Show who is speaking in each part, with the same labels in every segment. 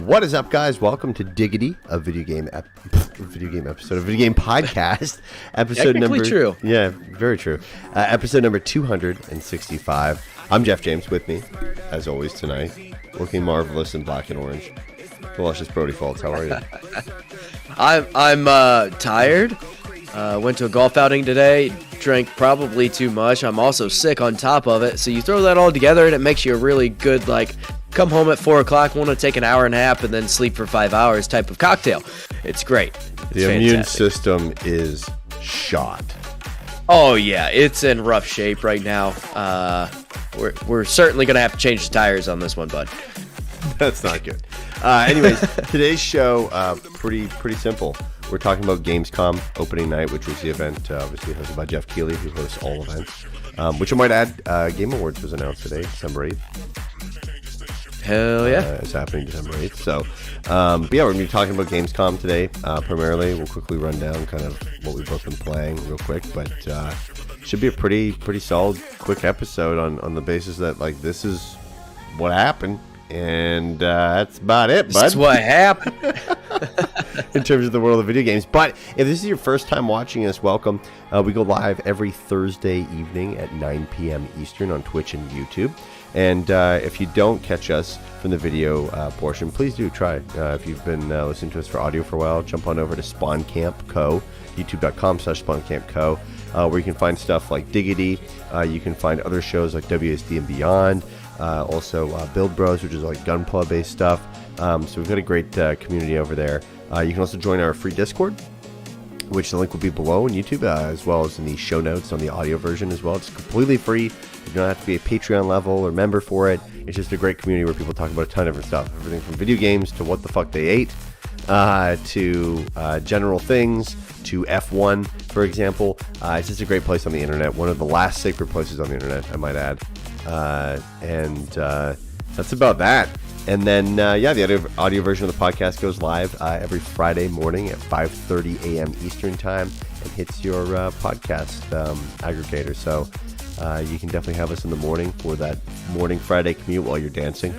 Speaker 1: What is up, guys? Welcome to Diggity, a video game podcast. Episode number
Speaker 2: true.
Speaker 1: Yeah, very true. Episode number 265. I'm Jeff James. With me, as always tonight, looking marvelous in black and orange. Delicious Brody Faults. How are you?
Speaker 2: I'm tired. Went to a golf outing today. Drank probably too much. I'm also sick on top of it. So you throw that all together, and it makes you a really good come home at 4 o'clock, want to take an hour and a half, and then sleep for 5 hours type of cocktail. It's great.
Speaker 1: The immune system is shot.
Speaker 2: Oh yeah, it's in rough shape right now. We're certainly gonna have to change the tires on this one, bud.
Speaker 1: That's not good. Anyways, today's show pretty simple. We're talking about Gamescom opening night, which was the event obviously hosted by Jeff Keighley, who hosts all events. Which I might add, Game Awards was announced today, December 8th.
Speaker 2: Hell yeah.
Speaker 1: It's happening December 8th. So, but yeah, we're going to be talking about Gamescom today, primarily. We'll quickly run down kind of what we've both been playing real quick, but should be a pretty solid, quick episode on the basis that, this is what happened, and that's about it, bud.
Speaker 2: That's what happened.
Speaker 1: In terms of the world of video games. But if this is your first time watching us, welcome. We go live every Thursday evening at 9 p.m. Eastern on Twitch and YouTube. And if you don't catch us from the video portion, please do try. If you've been listening to us for audio for a while, jump on over to Spawn Camp Co., youtube.com/SpawnCampCo, where you can find stuff like Diggity. You can find other shows like WSD and Beyond. Also Build Bros, which is Gunpla-based stuff. So we've got a great community over there. You can also join our free Discord, which the link will be below on YouTube, as well as in the show notes on the audio version as well. It's completely free. You don't have to be a Patreon level or member for it. It's just a great community where people talk about a ton of different stuff. Everything from video games to what the fuck they ate, to general things, to F1, for example. It's just a great place on the internet. One of the last sacred places on the internet, I might add. And that's about that. And then, the audio version of the podcast goes live every Friday morning at 5:30 a.m. Eastern Time and hits your podcast aggregator. So you can definitely have us in the morning for that morning Friday commute while you're dancing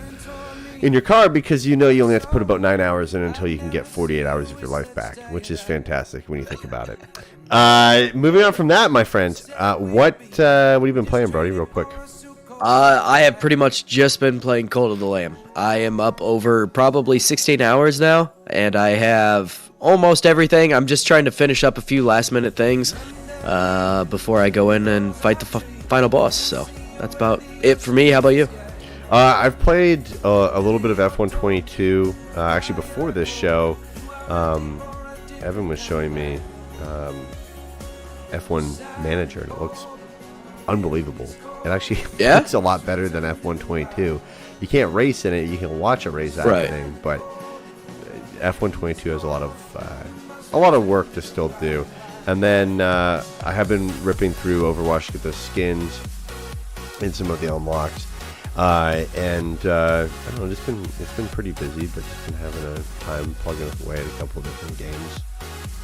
Speaker 1: in your car, because you only have to put about 9 hours in until you can get 48 hours of your life back, which is fantastic when you think about it. Moving on from that, my friends, what have you been playing, Brody, real quick?
Speaker 2: I have pretty much just been playing Cult of the Lamb. I am up over probably 16 hours now, and I have almost everything. I'm just trying to finish up a few last-minute things before I go in and fight the final boss. So that's about it for me. How about you?
Speaker 1: I've played a little bit of F122. Actually, before this show, Evan was showing me F1 Manager, and it looks unbelievable. It actually looks a lot better than F122. You can't race in it. You can watch a race happening, but F122 has a lot of work to still do. And then I have been ripping through Overwatch to get those skins and some of the unlocks. I don't know, it's been pretty busy, but just been having a time plugging away at a couple of different games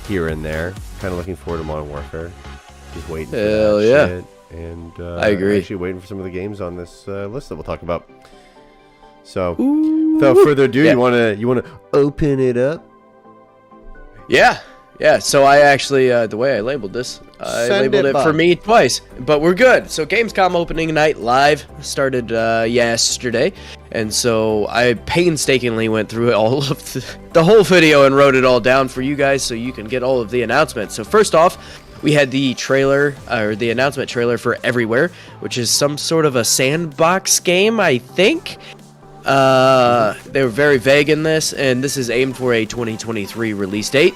Speaker 1: here and there. Kind of looking forward to Modern Warfare. Just waiting for that shit. And
Speaker 2: I agree.
Speaker 1: Actually waiting for some of the games on this list that we'll talk about. So, without further ado, you want to open it up?
Speaker 2: Yeah. So I actually, the way I labeled this, I labeled it for me twice, but we're good. So Gamescom opening night live started yesterday, and so I painstakingly went through all of the whole video and wrote it all down for you guys, so you can get all of the announcements. So first off, we had the trailer, or the announcement trailer for Everywhere, which is some sort of a sandbox game, I think. They were very vague in this, and this is aimed for a 2023 release date.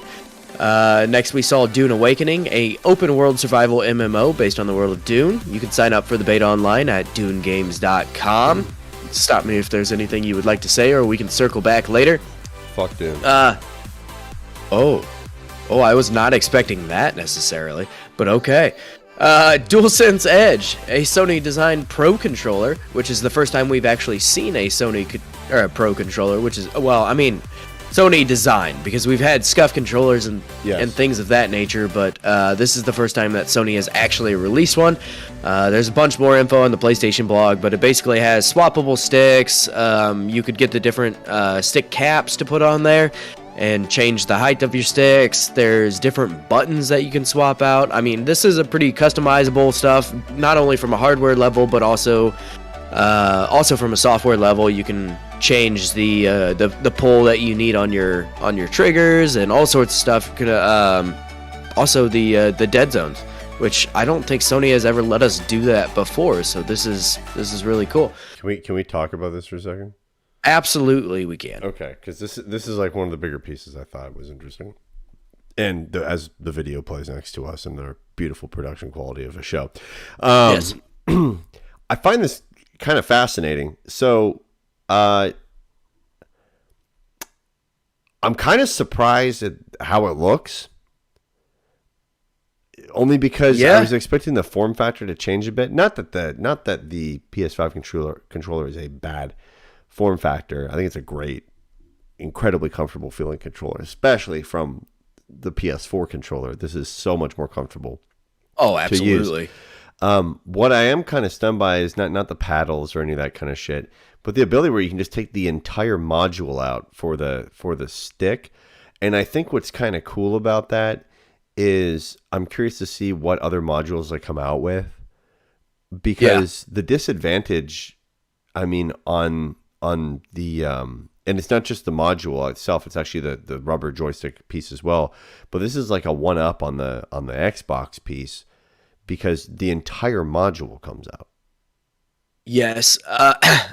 Speaker 2: Next, we saw Dune Awakening, a open-world survival MMO based on the world of Dune. You can sign up for the beta online at dunegames.com. Stop me if there's anything you would like to say, or we can circle back later.
Speaker 1: Fuck Dune.
Speaker 2: Oh, I was not expecting that necessarily, but okay. DualSense Edge, a Sony-designed Pro controller, which is the first time we've actually seen a Sony Pro controller, which is, Sony design, because we've had scuff controllers and things of that nature, but this is the first time that Sony has actually released one. There's a bunch more info on the PlayStation blog, but it basically has swappable sticks. You could get the different stick caps to put on there and change the height of your sticks. There's different buttons that you can swap out. I mean, this is a pretty customizable stuff, not only from a hardware level, but also from a software level. You can change the pull that you need on your triggers and all sorts of stuff. Also the dead zones, which I don't think Sony has ever let us do that before. So this is really cool.
Speaker 1: Can we talk about this for a second?
Speaker 2: Absolutely, we can.
Speaker 1: Okay, because this is like one of the bigger pieces I thought was interesting, and as the video plays next to us and their beautiful production quality of a show,
Speaker 2: yes,
Speaker 1: I find this kind of fascinating. So, I'm kind of surprised at how it looks, only because I was expecting the form factor to change a bit. Not that the PS5 controller is a bad form factor. I think it's a great, incredibly comfortable feeling controller, especially from the PS4 controller. This is so much more comfortable.
Speaker 2: Oh, absolutely.
Speaker 1: What I am kind of stunned by is not the paddles or any of that kind of shit, but the ability where you can just take the entire module out for the stick. And I think what's kind of cool about that is I'm curious to see what other modules they come out with, because the disadvantage, I mean, on the and it's not just the module itself, it's actually the rubber joystick piece as well, but this is like a one up on the Xbox piece, because the entire module comes out.
Speaker 2: Yes, I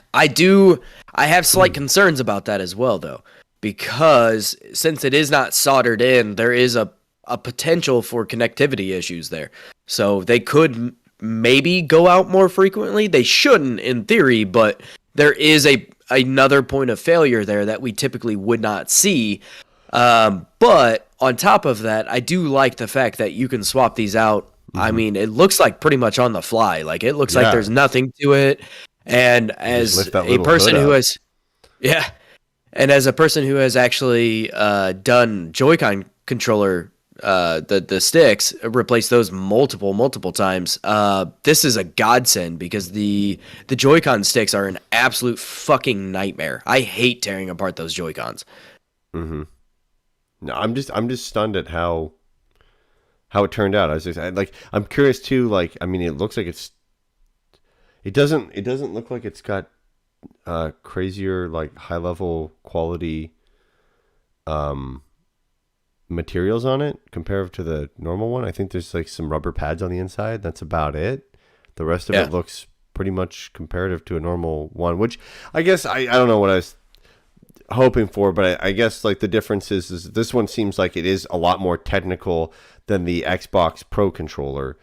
Speaker 2: have slight concerns about that as well, though, because since it is not soldered in, there is a potential for connectivity issues there. So they could maybe go out more frequently. They shouldn't in theory, but there is another point of failure there that we typically would not see. But on top of that, I do like the fact that you can swap these out. Mm-hmm. I mean, it looks like pretty much on the fly. Like, it looks like there's nothing to it. And as a person who has, and as a person who has actually done Joy-Con controller, the sticks, replace those multiple times, this is a godsend, because the Joy-Con sticks are an absolute fucking nightmare. I hate tearing apart those Joy-Cons.
Speaker 1: Mm-hmm. No, I'm just stunned at how it turned out. I'm curious too. Like, I mean, it looks like it doesn't look like it's got crazier, like, high level quality materials on it compared to the normal one. I think there's like some rubber pads on the inside. That's about it. The rest of it looks pretty much comparative to a normal one, which I guess I don't know what I was hoping for, but I guess like the difference is this one seems like it is a lot more technical than the Xbox Pro controller,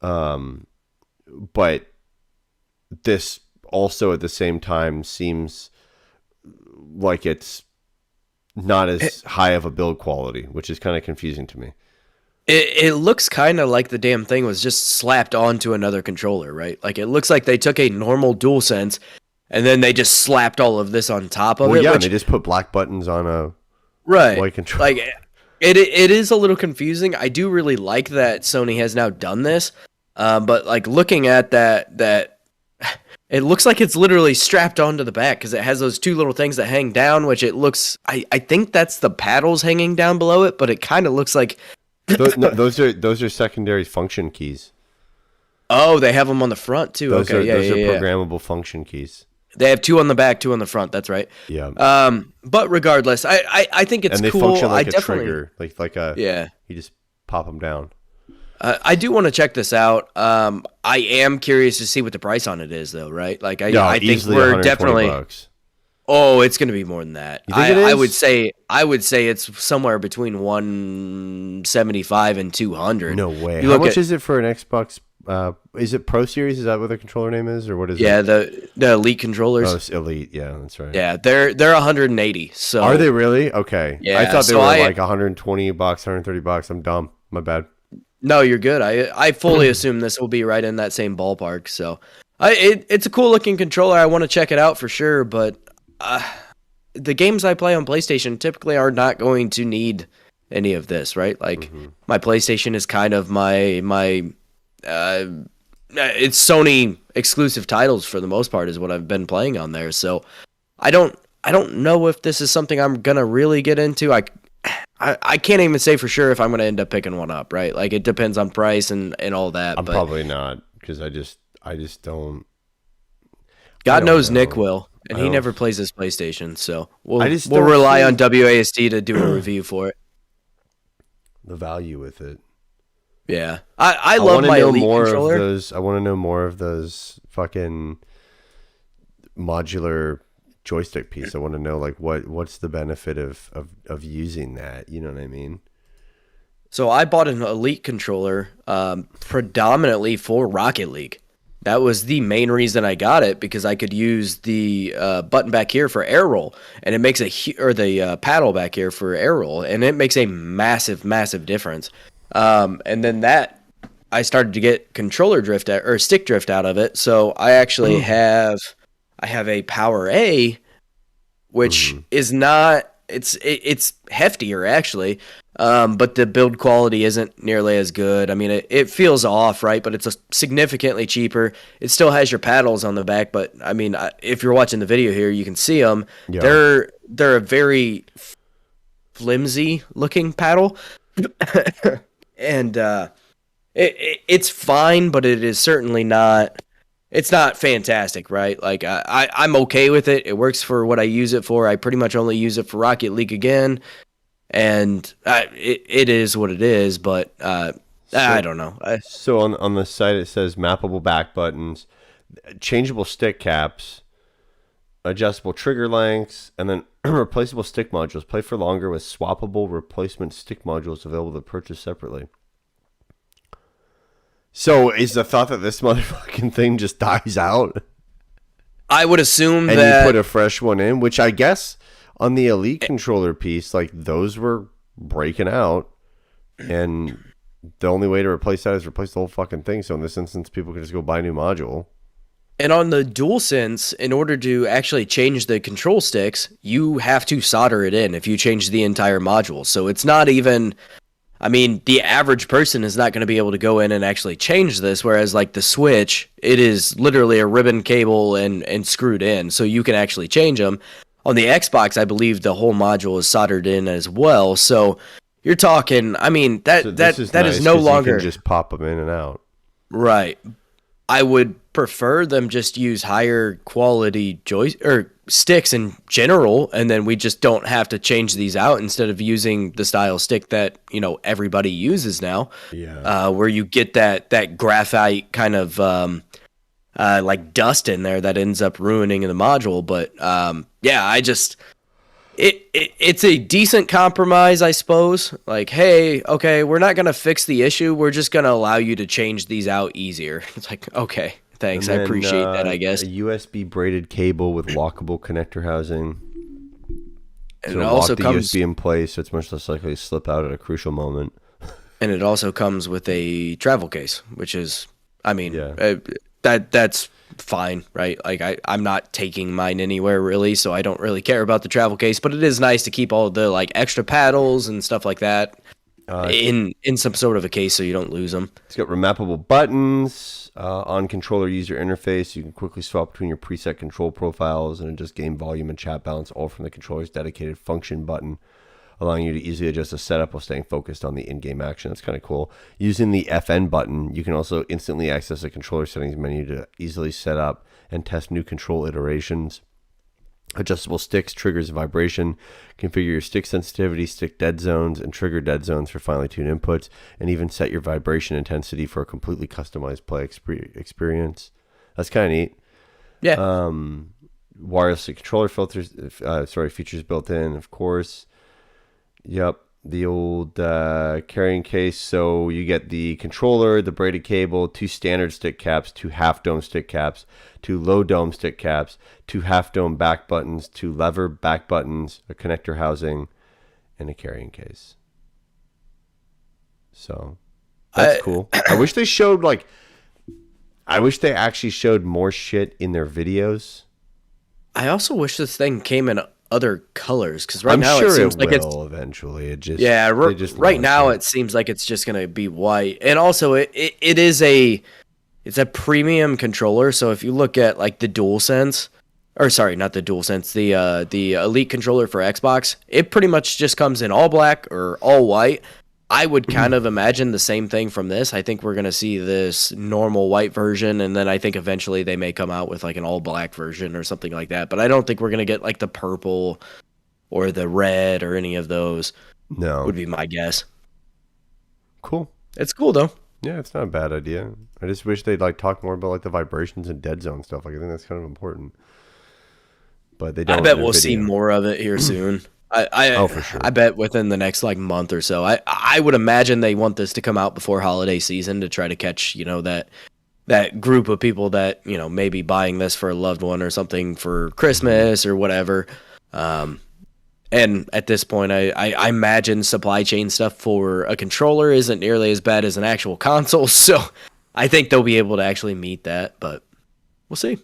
Speaker 1: but this also at the same time seems like it's not as high of a build quality, which is kind of confusing to me.
Speaker 2: It looks kind of like the damn thing was just slapped onto another controller, right? Like, it looks like they took a normal DualSense and then they just slapped all of this on top of it.
Speaker 1: Yeah, they just put black buttons on a white controller.
Speaker 2: Like, it is a little confusing. I do really like that Sony has now done this, but like, looking at that it looks like it's literally strapped onto the back, because it has those two little things that hang down, which it looks, I think that's the paddles hanging down below it, but it kind of looks like
Speaker 1: those are secondary function keys.
Speaker 2: Oh, they have them on the front too.
Speaker 1: Those are programmable function keys.
Speaker 2: They have two on the back, two on the front. That's right.
Speaker 1: Yeah.
Speaker 2: But regardless, I think it's cool.
Speaker 1: And they function like a trigger, like a You just pop them down.
Speaker 2: I do want to check this out. I am curious to see what the price on it is, though. Right? Like, I think we're definitely.
Speaker 1: $120.
Speaker 2: Oh, it's going to be more than that.
Speaker 1: You think it is?
Speaker 2: I would say it's somewhere between $175 and $200.
Speaker 1: No way. How much is it for an Xbox? Is it Pro Series? Is that what the controller name is, or what is it?
Speaker 2: Yeah, the Elite controllers.
Speaker 1: Oh, it's Elite. Yeah, that's right.
Speaker 2: Yeah, they're $180. So
Speaker 1: are they really? Okay.
Speaker 2: Yeah,
Speaker 1: I thought they were like $120, $130. I'm dumb. My bad.
Speaker 2: No, you're good. I fully assume this will be right in that same ballpark. So it's a cool looking controller. I want to check it out for sure, but the games I play on PlayStation typically are not going to need any of this, right? Like my PlayStation is kind of my it's Sony exclusive titles for the most part is what I've been playing on there. So I don't know if this is something I'm gonna really get into. I can't even say for sure if I'm gonna end up picking one up, right? Like it depends on price and all that.
Speaker 1: I'm probably not, because I just don't.
Speaker 2: God knows Nick will, and he never plays his PlayStation, so we'll rely on WASD to do a review for it.
Speaker 1: The value with it.
Speaker 2: Yeah, I love my Elite controller.
Speaker 1: I want to know more of those fucking modular joystick piece. I want to know like what's the benefit of using that. You know what I mean?
Speaker 2: So I bought an Elite controller predominantly for Rocket League. That was the main reason I got it, because I could use the button back here for air roll, and it makes the paddle back here for air roll, and it makes a massive difference. And then that I started to get controller drift or stick drift out of it. So I actually have a Power A, which is not it's heftier actually. But the build quality isn't nearly as good. I mean, it feels off, right? But it's significantly cheaper. It still has your paddles on the back, but I mean, if you're watching the video here, you can see them. Yeah. They're a very flimsy looking paddle, and it's fine, but it is certainly not. It's not fantastic, right? Like I'm okay with it. It works for what I use it for. I pretty much only use it for Rocket League again. And it is what it is, but I don't know.
Speaker 1: So on the site it says mappable back buttons, changeable stick caps, adjustable trigger lengths, and then replaceable stick modules. Play for longer with swappable replacement stick modules available to purchase separately. So is the thought that this motherfucking thing just dies out?
Speaker 2: I would assume
Speaker 1: and
Speaker 2: that...
Speaker 1: you put a fresh one in, which I guess... On the Elite controller piece, like those were breaking out, and the only way to replace that is replace the whole fucking thing. So in this instance, people can just go buy a new module.
Speaker 2: And on the DualSense, in order to actually change the control sticks, you have to solder it in if you change the entire module. So it's not even... I mean, the average person is not going to be able to go in and actually change this, whereas like the Switch, it is literally a ribbon cable and screwed in, so you can actually change them. On the Xbox, I believe the whole module is soldered in as well. So you're talking, I mean, that is no longer...
Speaker 1: You can just pop them in and out.
Speaker 2: Right. I would prefer them just use higher quality sticks in general, and then we just don't have to change these out instead of using the style stick that, you know, everybody uses now.
Speaker 1: Yeah.
Speaker 2: Where you get that graphite kind of... like dust in there that ends up ruining the module. But yeah, I just it's a decent compromise, I suppose. Like, hey, okay, we're not gonna fix the issue. We're just gonna allow you to change these out easier. It's like, okay, thanks, then, I appreciate that. I guess
Speaker 1: a USB braided cable with lockable connector housing.
Speaker 2: And
Speaker 1: so
Speaker 2: it also
Speaker 1: lock the
Speaker 2: comes
Speaker 1: USB in place, so it's much less likely to slip out at a crucial moment.
Speaker 2: And it also comes with a travel case, which is, I mean,
Speaker 1: yeah.
Speaker 2: That's fine, right? Like I'm not taking mine anywhere really, so I don't really care about the travel case. But it is nice to keep all the like extra paddles and stuff like that in some sort of a case, so you don't lose them.
Speaker 1: It's got remappable buttons on controller user interface. You can quickly swap between your preset control profiles and adjust game volume and chat balance, all from the controller's dedicated function button, allowing you to easily adjust the setup while staying focused on the in-game action. That's kind of cool. Using the FN button, you can also instantly access the controller settings menu to easily set up and test new control iterations. Adjustable sticks, triggers, and vibration. Configure your stick sensitivity, stick dead zones, and trigger dead zones for finely tuned inputs, and even set your vibration intensity for a completely customized play experience. That's kind of neat.
Speaker 2: Yeah.
Speaker 1: Wireless controller filters, features built in, of course. Yep, the old carrying case. So you get the controller, the braided cable, 2 standard stick caps, 2 half dome stick caps, 2 low dome stick caps, 2 half dome back buttons, 2 lever back buttons, a connector housing, and a carrying case. So that's cool. I wish they actually showed more shit in their videos.
Speaker 2: I also wish this thing came in other colors, because
Speaker 1: I'm sure it seems like it's eventually.
Speaker 2: Right now it seems like it's just gonna be white, and also it's a premium controller. So if you look at like the DualSense, or sorry, not the DualSense, the Elite controller for Xbox, it pretty much just comes in all black or all white. I would kind of imagine the same thing from this. I think we're going to see this normal white version, and then I think eventually they may come out with like an all black version or something like that. But I don't think we're going to get like the purple or the red or any of those.
Speaker 1: No.
Speaker 2: Would be my guess.
Speaker 1: Cool.
Speaker 2: It's cool though.
Speaker 1: Yeah, it's not a bad idea. I just wish they'd like talk more about like the vibrations and dead zone stuff. Like, I think that's kind of important. But they don't.
Speaker 2: I bet we'll see more of it here soon.
Speaker 1: For sure.
Speaker 2: I bet within the next like month or so. I would imagine they want this to come out before holiday season to try to catch, that group of people that, may be buying this for a loved one or something for Christmas or whatever. And at this point, I imagine supply chain stuff for a controller isn't nearly as bad as an actual console. So I think they'll be able to actually meet that, but we'll see.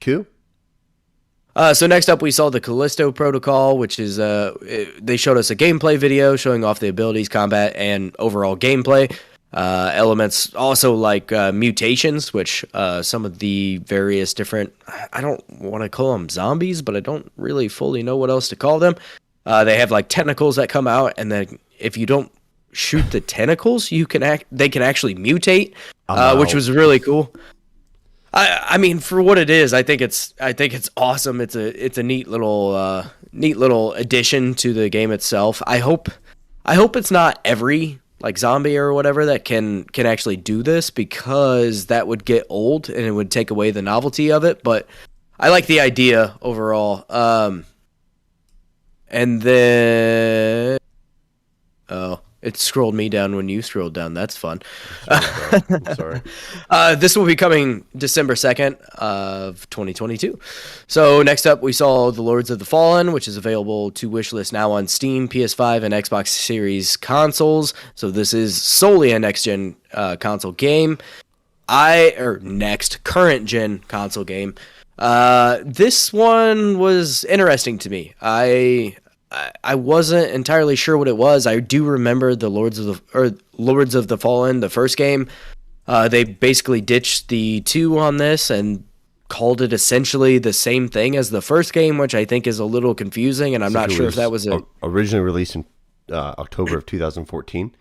Speaker 1: Cool.
Speaker 2: So next up, we saw the Callisto Protocol, which is they showed us a gameplay video showing off the abilities, combat, and overall gameplay. Elements also like mutations, which some of the various different, I don't want to call them zombies, but I don't really fully know what else to call them. They have like tentacles that come out, and then if you don't shoot the tentacles, they can actually mutate, which was really cool. I mean, for what it is, I think it's awesome. It's a neat little addition to the game itself. I hope it's not every like zombie or whatever that can actually do this, because that would get old and it would take away the novelty of it. But I like the idea overall. And then it scrolled me down when you scrolled down. That's fun.
Speaker 1: I'm sorry.
Speaker 2: This will be coming December 2nd of 2022. So next up, we saw The Lords of the Fallen, which is available to wishlist now on Steam, PS5, and Xbox Series consoles. So this is solely a next-gen console game. Next current-gen console game. This one was interesting to me. I wasn't entirely sure what it was. I do remember the Lords of the Fallen, the first game. They basically ditched the 2 on this and called it essentially the same thing as the first game, which I think is a little confusing, and I'm not sure if that was
Speaker 1: originally released in October of 2014.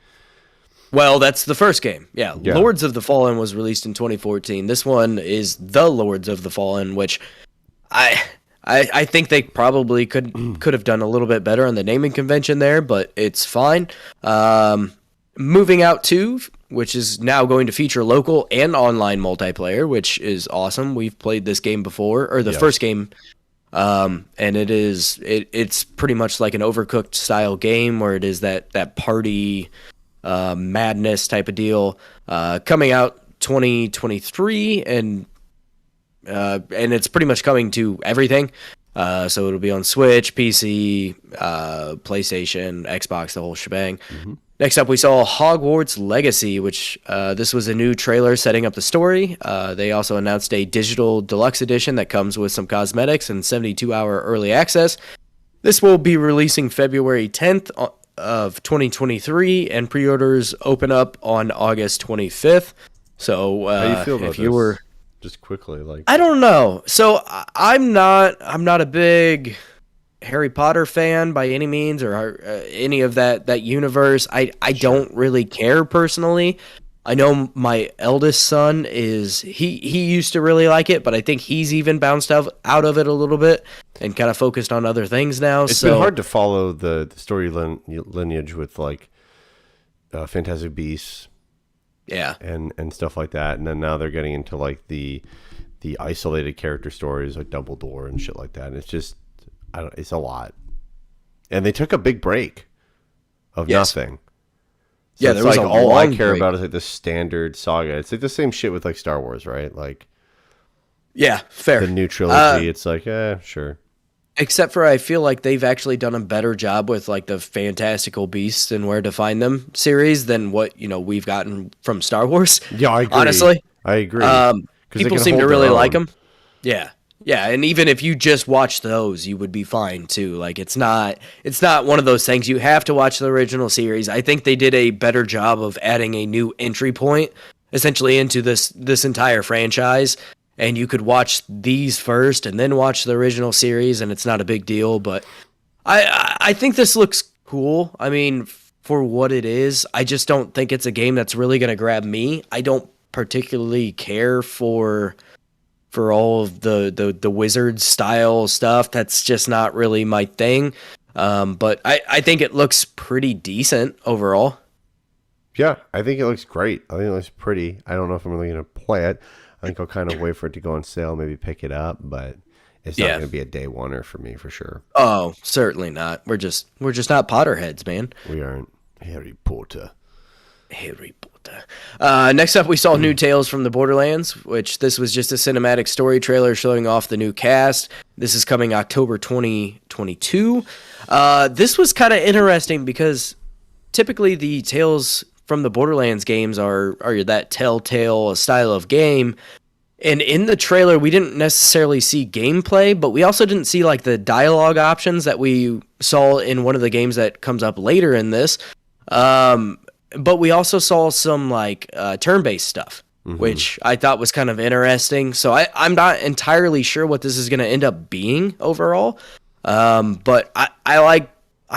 Speaker 2: Well, that's the first game. Yeah. Lords of the Fallen was released in 2014. This one is The Lords of the Fallen, which I think they probably could have done a little bit better on the naming convention there, but it's fine. Moving Out 2, which is now going to feature local and online multiplayer, which is awesome. We've played this game before, or the first game, and it's pretty much like an Overcooked style game where it is that party madness type of deal. Coming out 2023, and it's pretty much coming to everything. So it'll be on Switch, PC, PlayStation, Xbox, the whole shebang. Mm-hmm. Next up, we saw Hogwarts Legacy, which this was a new trailer setting up the story. They also announced a digital deluxe edition that comes with some cosmetics and 72-hour early access. This will be releasing February 10th of 2023, and pre-orders open up on August 25th. So
Speaker 1: how do you feel about
Speaker 2: if you were...
Speaker 1: Just quickly, like,
Speaker 2: I don't know. So I'm not a big Harry Potter fan by any means, or any of that universe. I don't really care personally. I know my eldest son he used to really like it, but I think he's even bounced out of it a little bit and kind of focused on other things now.
Speaker 1: It's been hard to follow the story lineage with like Fantastic Beasts.
Speaker 2: Yeah,
Speaker 1: and stuff like that, and then now they're getting into like the isolated character stories like Dumbledore and shit like that. And it's just, it's a lot, and they took a big break of nothing. So
Speaker 2: yeah, there was
Speaker 1: like
Speaker 2: a
Speaker 1: all I
Speaker 2: long
Speaker 1: care
Speaker 2: break.
Speaker 1: about is like the standard saga. It's like the same shit with like Star Wars, right? Like,
Speaker 2: yeah, fair.
Speaker 1: The new trilogy, it's like, sure.
Speaker 2: Except for I feel like they've actually done a better job with like the Fantastical Beasts and Where to Find Them series than what we've gotten from Star Wars.
Speaker 1: Yeah, I agree.
Speaker 2: Honestly,
Speaker 1: I agree.
Speaker 2: People seem to really like them. Yeah, Yeah, and even if you just watch those, you would be fine too. Like it's not one of those things you have to watch the original series. I think they did a better job of adding a new entry point essentially into this entire franchise, and you could watch these first and then watch the original series, and it's not a big deal, but I think this looks cool. I mean, for what it is, I just don't think it's a game that's really going to grab me. I don't particularly care for all of the wizard style stuff. That's just not really my thing. But I think it looks pretty decent overall.
Speaker 1: Yeah, I think it looks great. I think it looks pretty. I don't know if I'm really going to play it. I think I'll kind of wait for it to go on sale, maybe pick it up, but it's not going to be a day oneer for me for sure.
Speaker 2: Oh, certainly not. We're just not Potterheads, man.
Speaker 1: We aren't Harry Potter.
Speaker 2: Harry Potter. Next up, we saw new Tales from the Borderlands, which this was just a cinematic story trailer showing off the new cast. This is coming October 2022. This was kind of interesting because typically the Tales from the Borderlands games are that telltale style of game. And in the trailer, we didn't necessarily see gameplay, but we also didn't see like the dialogue options that we saw in one of the games that comes up later in this. But we also saw some like turn-based stuff, which I thought was kind of interesting. So I'm not entirely sure what this is going to end up being overall. But I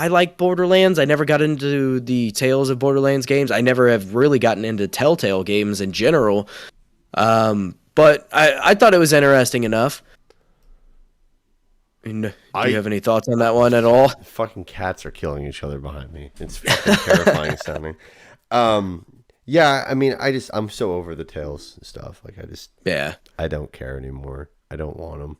Speaker 2: like Borderlands. I never got into the Tales of Borderlands games. I never have really gotten into Telltale games in general. But I thought it was interesting enough. Do you have any thoughts on that one at all?
Speaker 1: Fucking cats are killing each other behind me. It's fucking terrifying sounding. Yeah, I mean, I'm so over the Tales stuff. Like, I don't care anymore. I don't want them.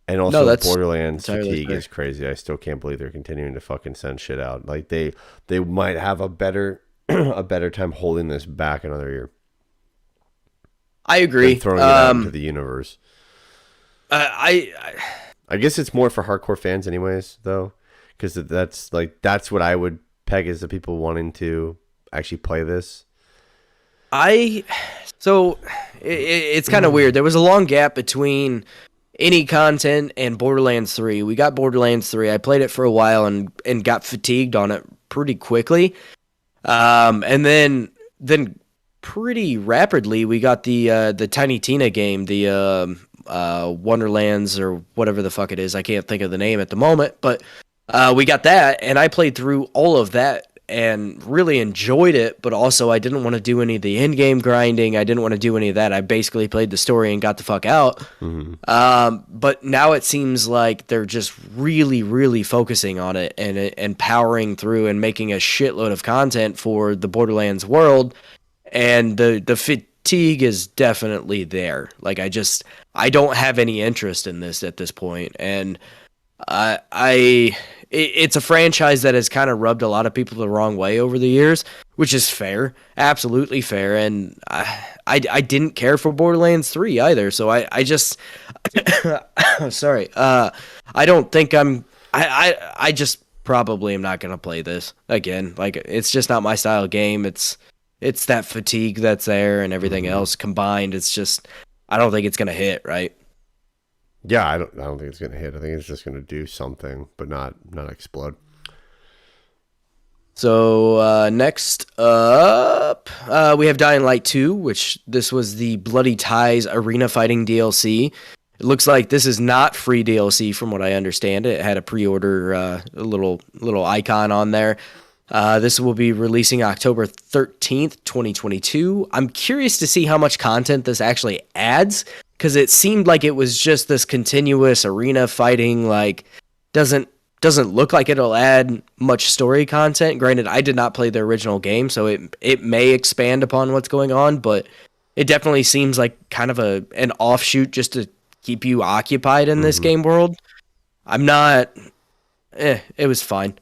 Speaker 1: And also, Borderlands fatigue is crazy. I still can't believe they're continuing to fucking send shit out. Like, they might have a better time holding this back another year.
Speaker 2: I agree.
Speaker 1: Throwing it out into the universe. I guess it's more for hardcore fans, anyways, though, because that's what I would peg as the people wanting to actually play this.
Speaker 2: So it's kind of weird. There was a long gap between any content and Borderlands 3. We got Borderlands 3. I played it for a while and got fatigued on it pretty quickly. And then pretty rapidly we got the Tiny Tina game, the Wonderlands or whatever the fuck it is. I can't think of the name at the moment, but we got that, and I played through all of that and really enjoyed it, but also I didn't want to do any of the in-game grinding. I didn't want to do any of that. I basically played the story and got the fuck out. But now it seems like they're just really, really focusing on it and powering through and making a shitload of content for the Borderlands world, and the fatigue is definitely there. Like, I don't have any interest in this at this point, and it's a franchise that has kind of rubbed a lot of people the wrong way over the years, which is fair, absolutely fair. And I didn't care for Borderlands 3 either, so I just sorry. I don't think I just probably am not gonna play this again. Like, it's just not my style of game. It's that fatigue that's there and everything else combined. It's just, I don't think it's gonna hit right.
Speaker 1: Yeah, I don't think it's gonna hit. I think it's just gonna do something, but not explode.
Speaker 2: So next up, we have Dying Light 2, which this was the Bloody Ties Arena Fighting DLC. It looks like this is not free DLC from what I understand. It had a pre-order a little icon on there. This will be releasing October 13th, 2022. I'm curious to see how much content this actually adds, because it seemed like it was just this continuous arena fighting, like, doesn't look like it'll add much story content. Granted, I did not play the original game, so it may expand upon what's going on, but it definitely seems like kind of an offshoot just to keep you occupied in this game world. I'm not... it was fine.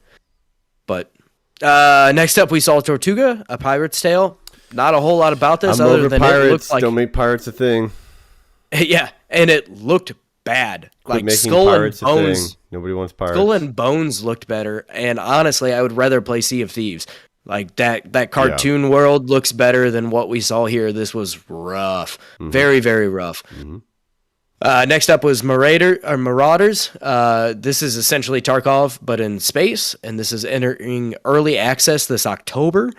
Speaker 2: But next up, we saw Tortuga, A Pirate's Tale. Not a whole lot about this other than
Speaker 1: pirates.
Speaker 2: It looked like...
Speaker 1: Don't make pirates a thing.
Speaker 2: Yeah, and it looked bad.
Speaker 1: Quit
Speaker 2: like Skull and Bones.
Speaker 1: Nobody wants pirates.
Speaker 2: Skull and Bones looked better, and honestly, I would rather play Sea of Thieves. Like that cartoon world looks better than what we saw here. This was rough, very, very rough. Next up was Marauders. This is essentially Tarkov, but in space, and this is entering early access this October.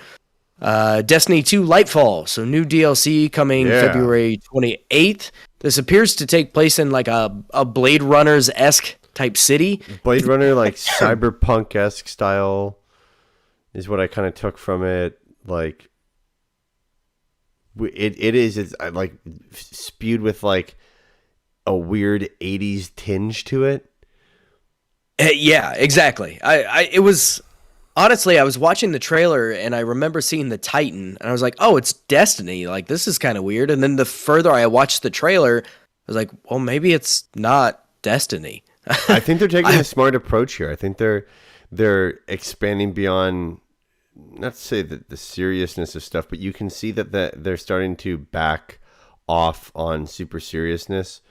Speaker 2: Destiny 2 Lightfall, so new DLC coming February 28th. This appears to take place in like a Blade Runners-esque type city.
Speaker 1: Blade Runner, like cyberpunk-esque style is what I kind of took from it. Like, it's like spewed with like a weird 80s tinge to it.
Speaker 2: Yeah, exactly. It was... Honestly, I was watching the trailer and I remember seeing the Titan and I was like, oh, it's Destiny. Like, this is kind of weird. And then the further I watched the trailer, I was like, well, maybe it's not Destiny.
Speaker 1: I think they're taking a smart approach here. I think they're expanding beyond, not to say that the seriousness of stuff, but you can see that they're starting to back off on super seriousness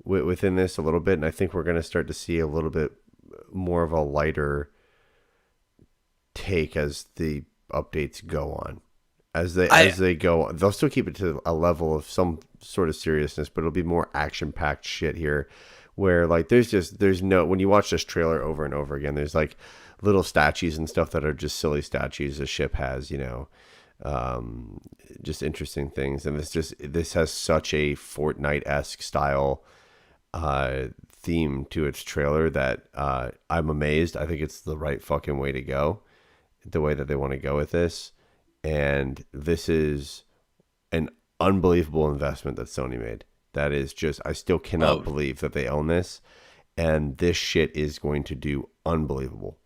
Speaker 1: within this a little bit. And I think we're going to start to see a little bit more of a lighter take as the updates go on. As they go on, they'll still keep it to a level of some sort of seriousness, but it'll be more action-packed shit here, where like there's no, when you watch this trailer over and over again, there's like little statues and stuff that are just silly statues a ship has, you know, just interesting things. And this has such a Fortnite-esque style theme to its trailer that I'm amazed. I think it's the right fucking way to go, the way that they want to go with this. And this is an unbelievable investment that Sony made. That is just, I still cannot believe that they own this. And this shit is going to do unbelievable.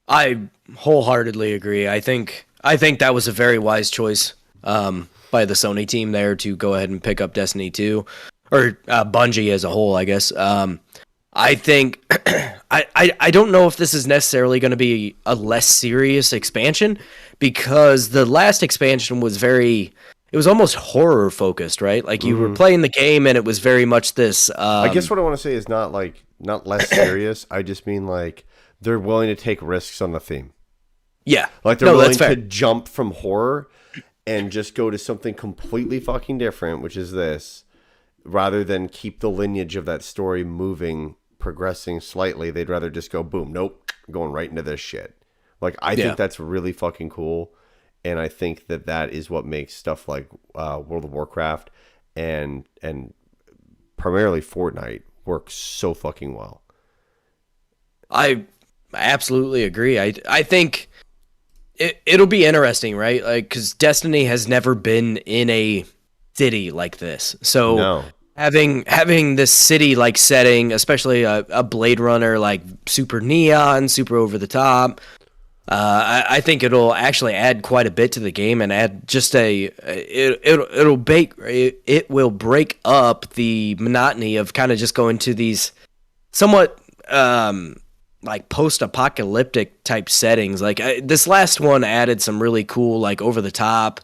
Speaker 2: I wholeheartly agree. I think that was a very wise choice by the Sony team there to go ahead and pick up Destiny 2, or Bungie as a whole, I guess. I think I don't know if this is necessarily going to be a less serious expansion, because the last expansion was it was almost horror focused, right? Like you were playing the game and it was very much this.
Speaker 1: I guess what I want to say is not less serious. I just mean like they're willing to take risks on the theme.
Speaker 2: Yeah.
Speaker 1: Like they're willing to jump from horror and just go to something completely fucking different, which is this, rather than keep the lineage of that story moving, progressing slightly. They'd rather just go, boom, nope, going right into this shit. Like, I think that's really fucking cool. And I think that is what makes stuff like World of Warcraft and primarily Fortnite work so fucking well.
Speaker 2: I absolutely agree. I think it'll be interesting, right? Like, because Destiny has never been in a city like this. So
Speaker 1: no.
Speaker 2: Having this city like setting, especially a Blade Runner, like super neon, super over the top, I think it'll actually add quite a bit to the game and add just it will break up the monotony of kind of just going to these somewhat like post-apocalyptic type settings. Like this last one added some really cool like over the top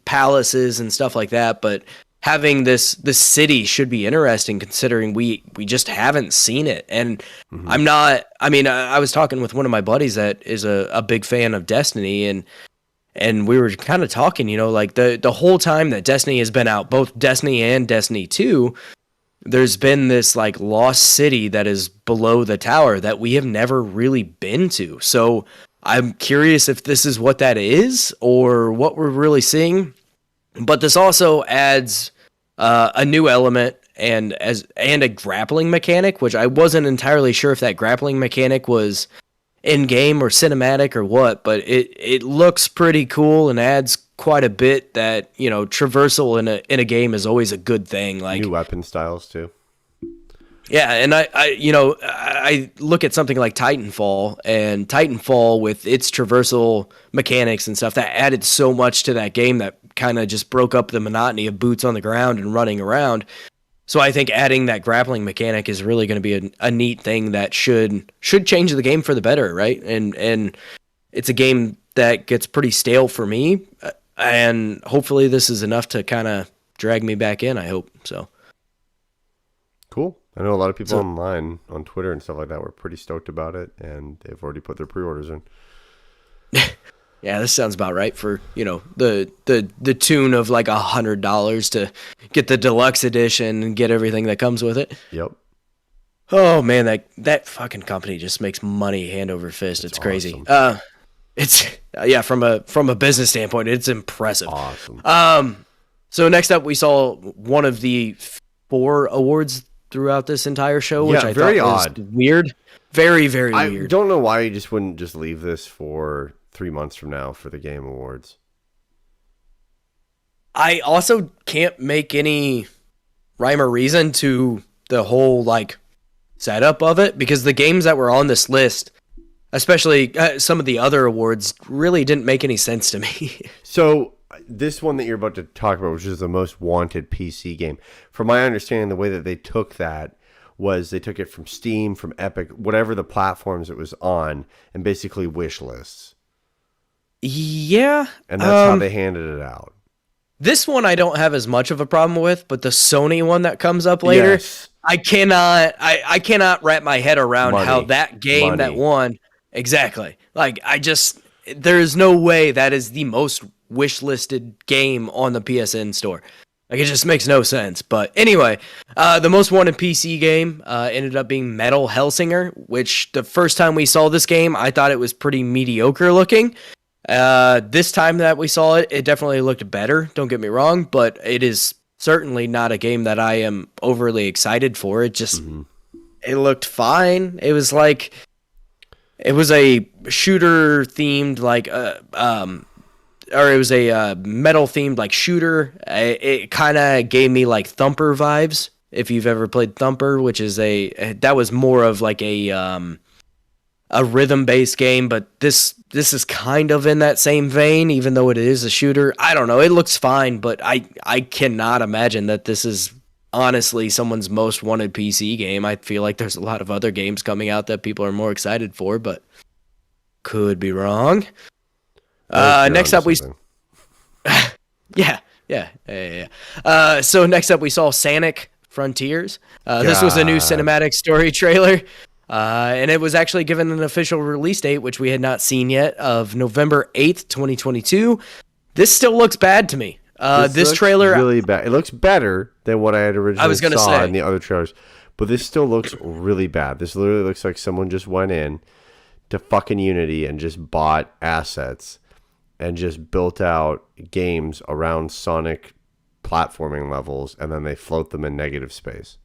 Speaker 2: palaces and stuff like that, but having this city should be interesting, considering we just haven't seen it. And I was talking with one of my buddies that is a big fan of Destiny, and we were kind of talking, you know, like the whole time that Destiny has been out, both Destiny and Destiny 2, there's been this like lost city that is below the tower that we have never really been to. So I'm curious if this is what that is or what we're really seeing. But this also adds a new element and a grappling mechanic, which I wasn't entirely sure if that grappling mechanic was in game or cinematic or what. But it looks pretty cool and adds quite a bit. That, you know, traversal in a game is always a good thing. Like
Speaker 1: new weapon styles too.
Speaker 2: Yeah, and I look at something like Titanfall, and Titanfall with its traversal mechanics and stuff, that added so much to that game that kind of just broke up the monotony of boots on the ground and running around. So I think adding that grappling mechanic is really going to be a neat thing that should change the game for the better, right? And it's a game that gets pretty stale for me, and hopefully this is enough to kind of drag me back in, I hope. So
Speaker 1: cool. I know a lot of people online on Twitter and stuff like that were pretty stoked about it, and they've already put their pre-orders in.
Speaker 2: Yeah, this sounds about right for, the tune of like $100 to get the deluxe edition and get everything that comes with it.
Speaker 1: Yep.
Speaker 2: Oh man, that fucking company just makes money hand over fist. It's crazy.
Speaker 1: Awesome.
Speaker 2: From a business standpoint, it's impressive.
Speaker 1: Awesome.
Speaker 2: So next up we saw one of the 4 awards throughout this entire show, which I thought was weird. Very, very weird.
Speaker 1: I don't know why you just wouldn't just leave this for 3 months from now for the Game Awards.
Speaker 2: I also can't make any rhyme or reason to the whole like setup of it, because the games that were on this list, especially some of the other awards, really didn't make any sense to me.
Speaker 1: So this one that you're about to talk about, which is the most wanted PC game, from my understanding, the way that they took that was they took it from Steam, from Epic, whatever the platforms it was on, and basically wish lists.
Speaker 2: Yeah.
Speaker 1: And that's how they handed it out.
Speaker 2: This one I don't have as much of a problem with, but the Sony one that comes up later, yes. I cannot wrap my head around how that game that won. Exactly. Like, there's no way that is the most wish-listed game on the PSN store. Like, it just makes no sense. But anyway, the most wanted PC game ended up being Metal Hellsinger, which the first time we saw this game, I thought it was pretty mediocre looking. This time that we saw it, it definitely looked better, don't get me wrong, but it is certainly not a game that I am overly excited for. It just, It looked fine. It was like, it was a shooter themed, like, or it was a metal themed, like, shooter. It kind of gave me, like, Thumper vibes, if you've ever played Thumper, which is that was more of like a rhythm-based game, but this is kind of in that same vein, even though it is a shooter. I don't know. It looks fine, but I cannot imagine that this is honestly someone's most wanted PC game. I feel like there's a lot of other games coming out that people are more excited for, but could be wrong. Next up, so next up we saw Sonic Frontiers. This was a new cinematic story trailer. And it was actually given an official release date, which we had not seen yet, of November 8th, 2022. This still looks bad to me. This trailer
Speaker 1: really bad. It looks better than what I had originally saw in the other trailers, but this still looks really bad. This literally looks like someone just went in to fucking Unity and just bought assets and just built out games around Sonic platforming levels, and then they float them in negative space.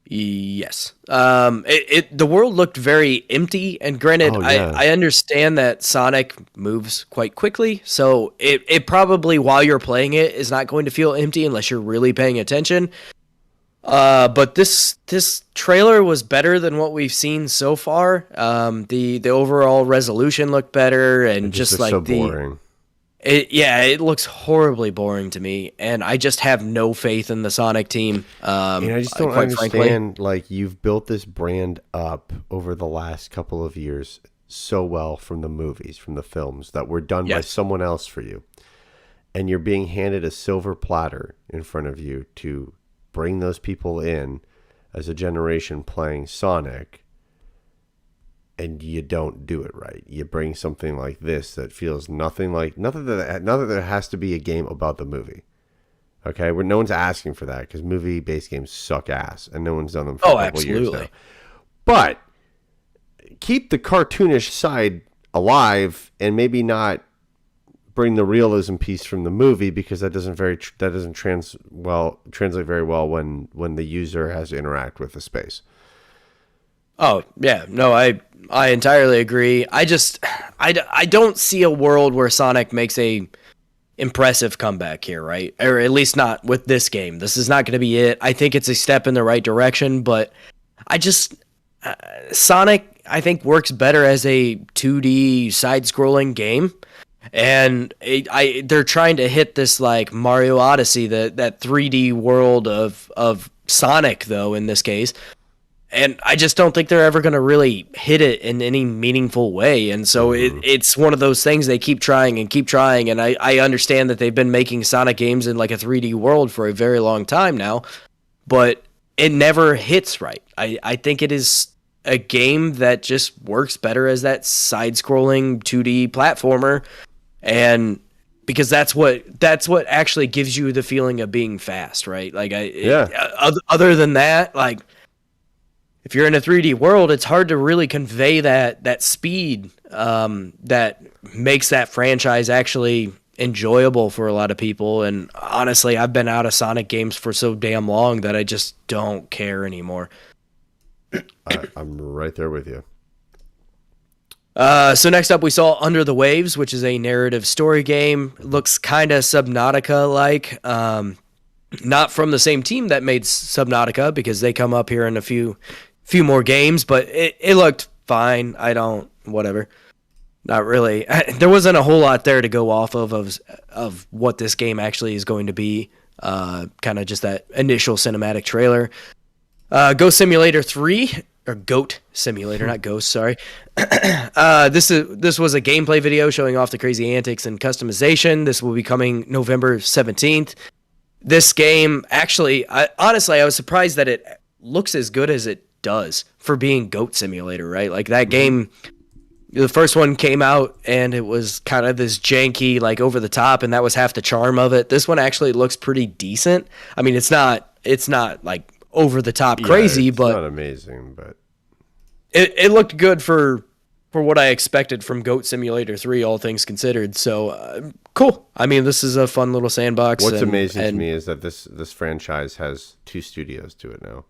Speaker 2: Yes. The world looked very empty, and granted, I understand that Sonic moves quite quickly, so it probably, while you're playing it, is not going to feel empty unless you're really paying attention. But this trailer was better than what we've seen so far. The overall resolution looked better, and just like so boring. It looks horribly boring to me, and I just have no faith in the Sonic team.
Speaker 1: And I just don't understand, like, you've built this brand up over the last couple of years so well from the movies, from the films that were done by someone else for you, and you're being handed a silver platter in front of you to bring those people in as a generation playing Sonic, and you don't do it right. You bring something like this that feels nothing that there has to be a game about the movie. Okay, no one's asking for that, because movie-based games suck ass, and no one's done them for a couple years now. But keep the cartoonish side alive, and maybe not bring the realism piece from the movie, because that doesn't translate very well when the user has to interact with the space.
Speaker 2: Oh, yeah. No, I entirely agree. I don't see a world where Sonic makes a impressive comeback here, right? Or at least not with this game. This is not going to be it. I think it's a step in the right direction, but Sonic, I think, works better as a 2D side-scrolling game. And they're trying to hit this, like, Mario Odyssey, that 3D world of Sonic, though, in this case. And I just don't think they're ever going to really hit it in any meaningful way. And so it's one of those things they keep trying. And I understand that they've been making Sonic games in like a 3D world for a very long time now, but it never hits right. I think it is a game that just works better as that side-scrolling 2D platformer, and because that's what actually gives you the feeling of being fast, right? Like other than that, like if you're in a 3D world, it's hard to really convey that speed that makes that franchise actually enjoyable for a lot of people. And honestly, I've been out of Sonic games for so damn long that I just don't care anymore.
Speaker 1: I'm right there with you.
Speaker 2: So next up, we saw Under the Waves, which is a narrative story game. Looks kind of Subnautica-like. Not from the same team that made Subnautica, because they come up here in a few more games, but it looked fine. Whatever. Not really. There wasn't a whole lot there to go off of what this game actually is going to be. Kind of just that initial cinematic trailer. Ghost Simulator 3, or Goat Simulator, not Ghost, sorry. This was a gameplay video showing off the crazy antics and customization. This will be coming November 17th. This game, actually, honestly, I was surprised that it looks as good as it does for being Goat Simulator, right? Like that game, the first one came out and it was kind of this janky, like over the top, and that was half the charm of it. This one actually looks pretty decent. I mean, it's not like over the top crazy,
Speaker 1: it's
Speaker 2: but
Speaker 1: not amazing, but
Speaker 2: it looked good for what I expected from Goat Simulator 3, all things considered. So cool. I mean, this is a fun little sandbox.
Speaker 1: What's amazing to me is that this franchise has 2 studios to it now.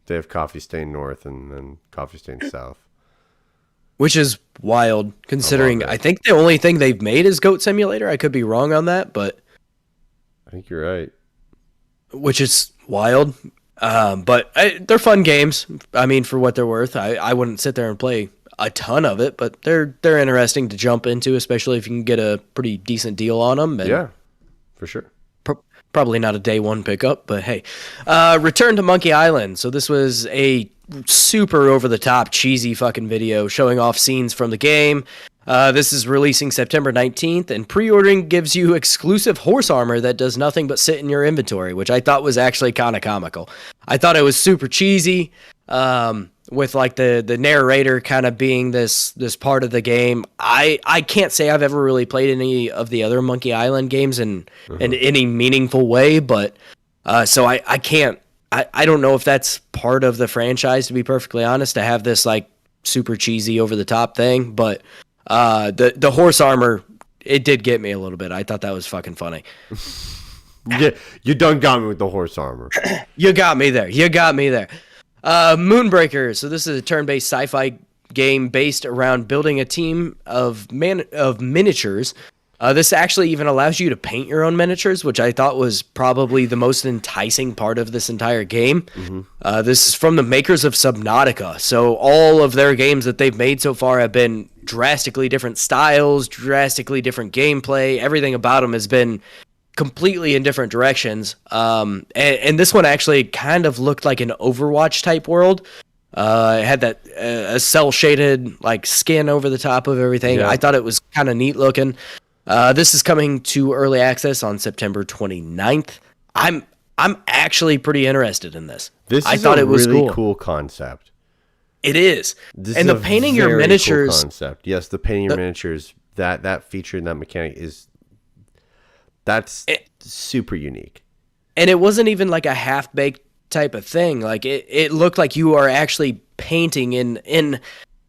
Speaker 1: They have Coffee Stain North and then Coffee Stain South,
Speaker 2: which is wild considering I think the only thing they've made is Goat Simulator. I could be wrong on that, but
Speaker 1: I think you're right.
Speaker 2: Which is wild. But they're fun games. I mean, for what they're worth, I wouldn't sit there and play a ton of it, but they're interesting to jump into, especially if you can get a pretty decent deal on them. And
Speaker 1: yeah, for sure.
Speaker 2: Probably not a day one pickup, but hey. Return to Monkey Island. So this was a super over-the-top, cheesy fucking video showing off scenes from the game. This is releasing September 19th, and pre-ordering gives you exclusive horse armor that does nothing but sit in your inventory, which I thought was actually kind of comical. I thought it was super cheesy, with like the narrator kind of being this part of the game. I can't say I've ever really played any of the other Monkey Island games in any meaningful way, but so I can't. I don't know if that's part of the franchise, to be perfectly honest, to have this like super cheesy over the top thing, but the horse armor, it did get me a little bit. I thought that was fucking funny.
Speaker 1: Yeah, you done got me with the horse armor.
Speaker 2: You got me there. Moonbreaker. So this is a turn-based sci-fi game based around building a team of miniatures. This actually even allows you to paint your own miniatures, which I thought was probably the most enticing part of this entire game. This is from the makers of Subnautica. So all of their games that they've made so far have been drastically different styles, drastically different gameplay. Everything about them has been completely in different directions. And this one actually kind of looked like an Overwatch type world. It had that a cell shaded like skin over the top of everything. Yeah. I thought it was kind of neat looking. This is coming to early access on September 29th. I'm actually pretty interested in this.
Speaker 1: I thought it was really cool concept.
Speaker 2: It is. And the painting your miniatures
Speaker 1: cool concept. Yes, the painting your miniatures, that feature and that mechanic that's super unique.
Speaker 2: And it wasn't even like a half-baked type of thing. Like it looked like you are actually painting in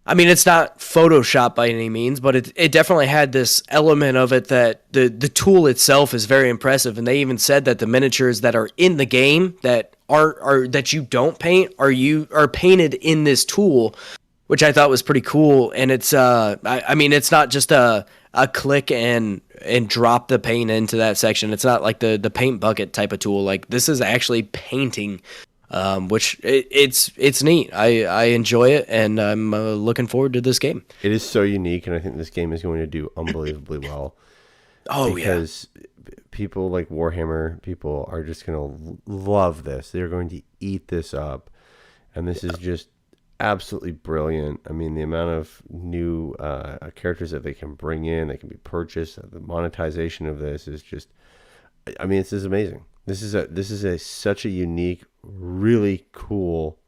Speaker 2: I mean, it's not Photoshop by any means, but it definitely had this element of it that the tool itself is very impressive. And they even said that the miniatures that are in the game that are that you don't paint are painted in this tool, which I thought was pretty cool. And it's I mean, it's not just a click and drop the paint into that section. It's not like the paint bucket type of tool. Like this is actually painting. Which it's neat. I enjoy it, and I'm looking forward to this game.
Speaker 1: It is so unique, and I think this game is going to do unbelievably well. Because people like Warhammer, people are just going to love this. They're going to eat this up, and this is just absolutely brilliant. I mean, the amount of new characters that they can bring in, they can be purchased. The monetization of this is just, I mean, this is amazing. This is such a unique really cool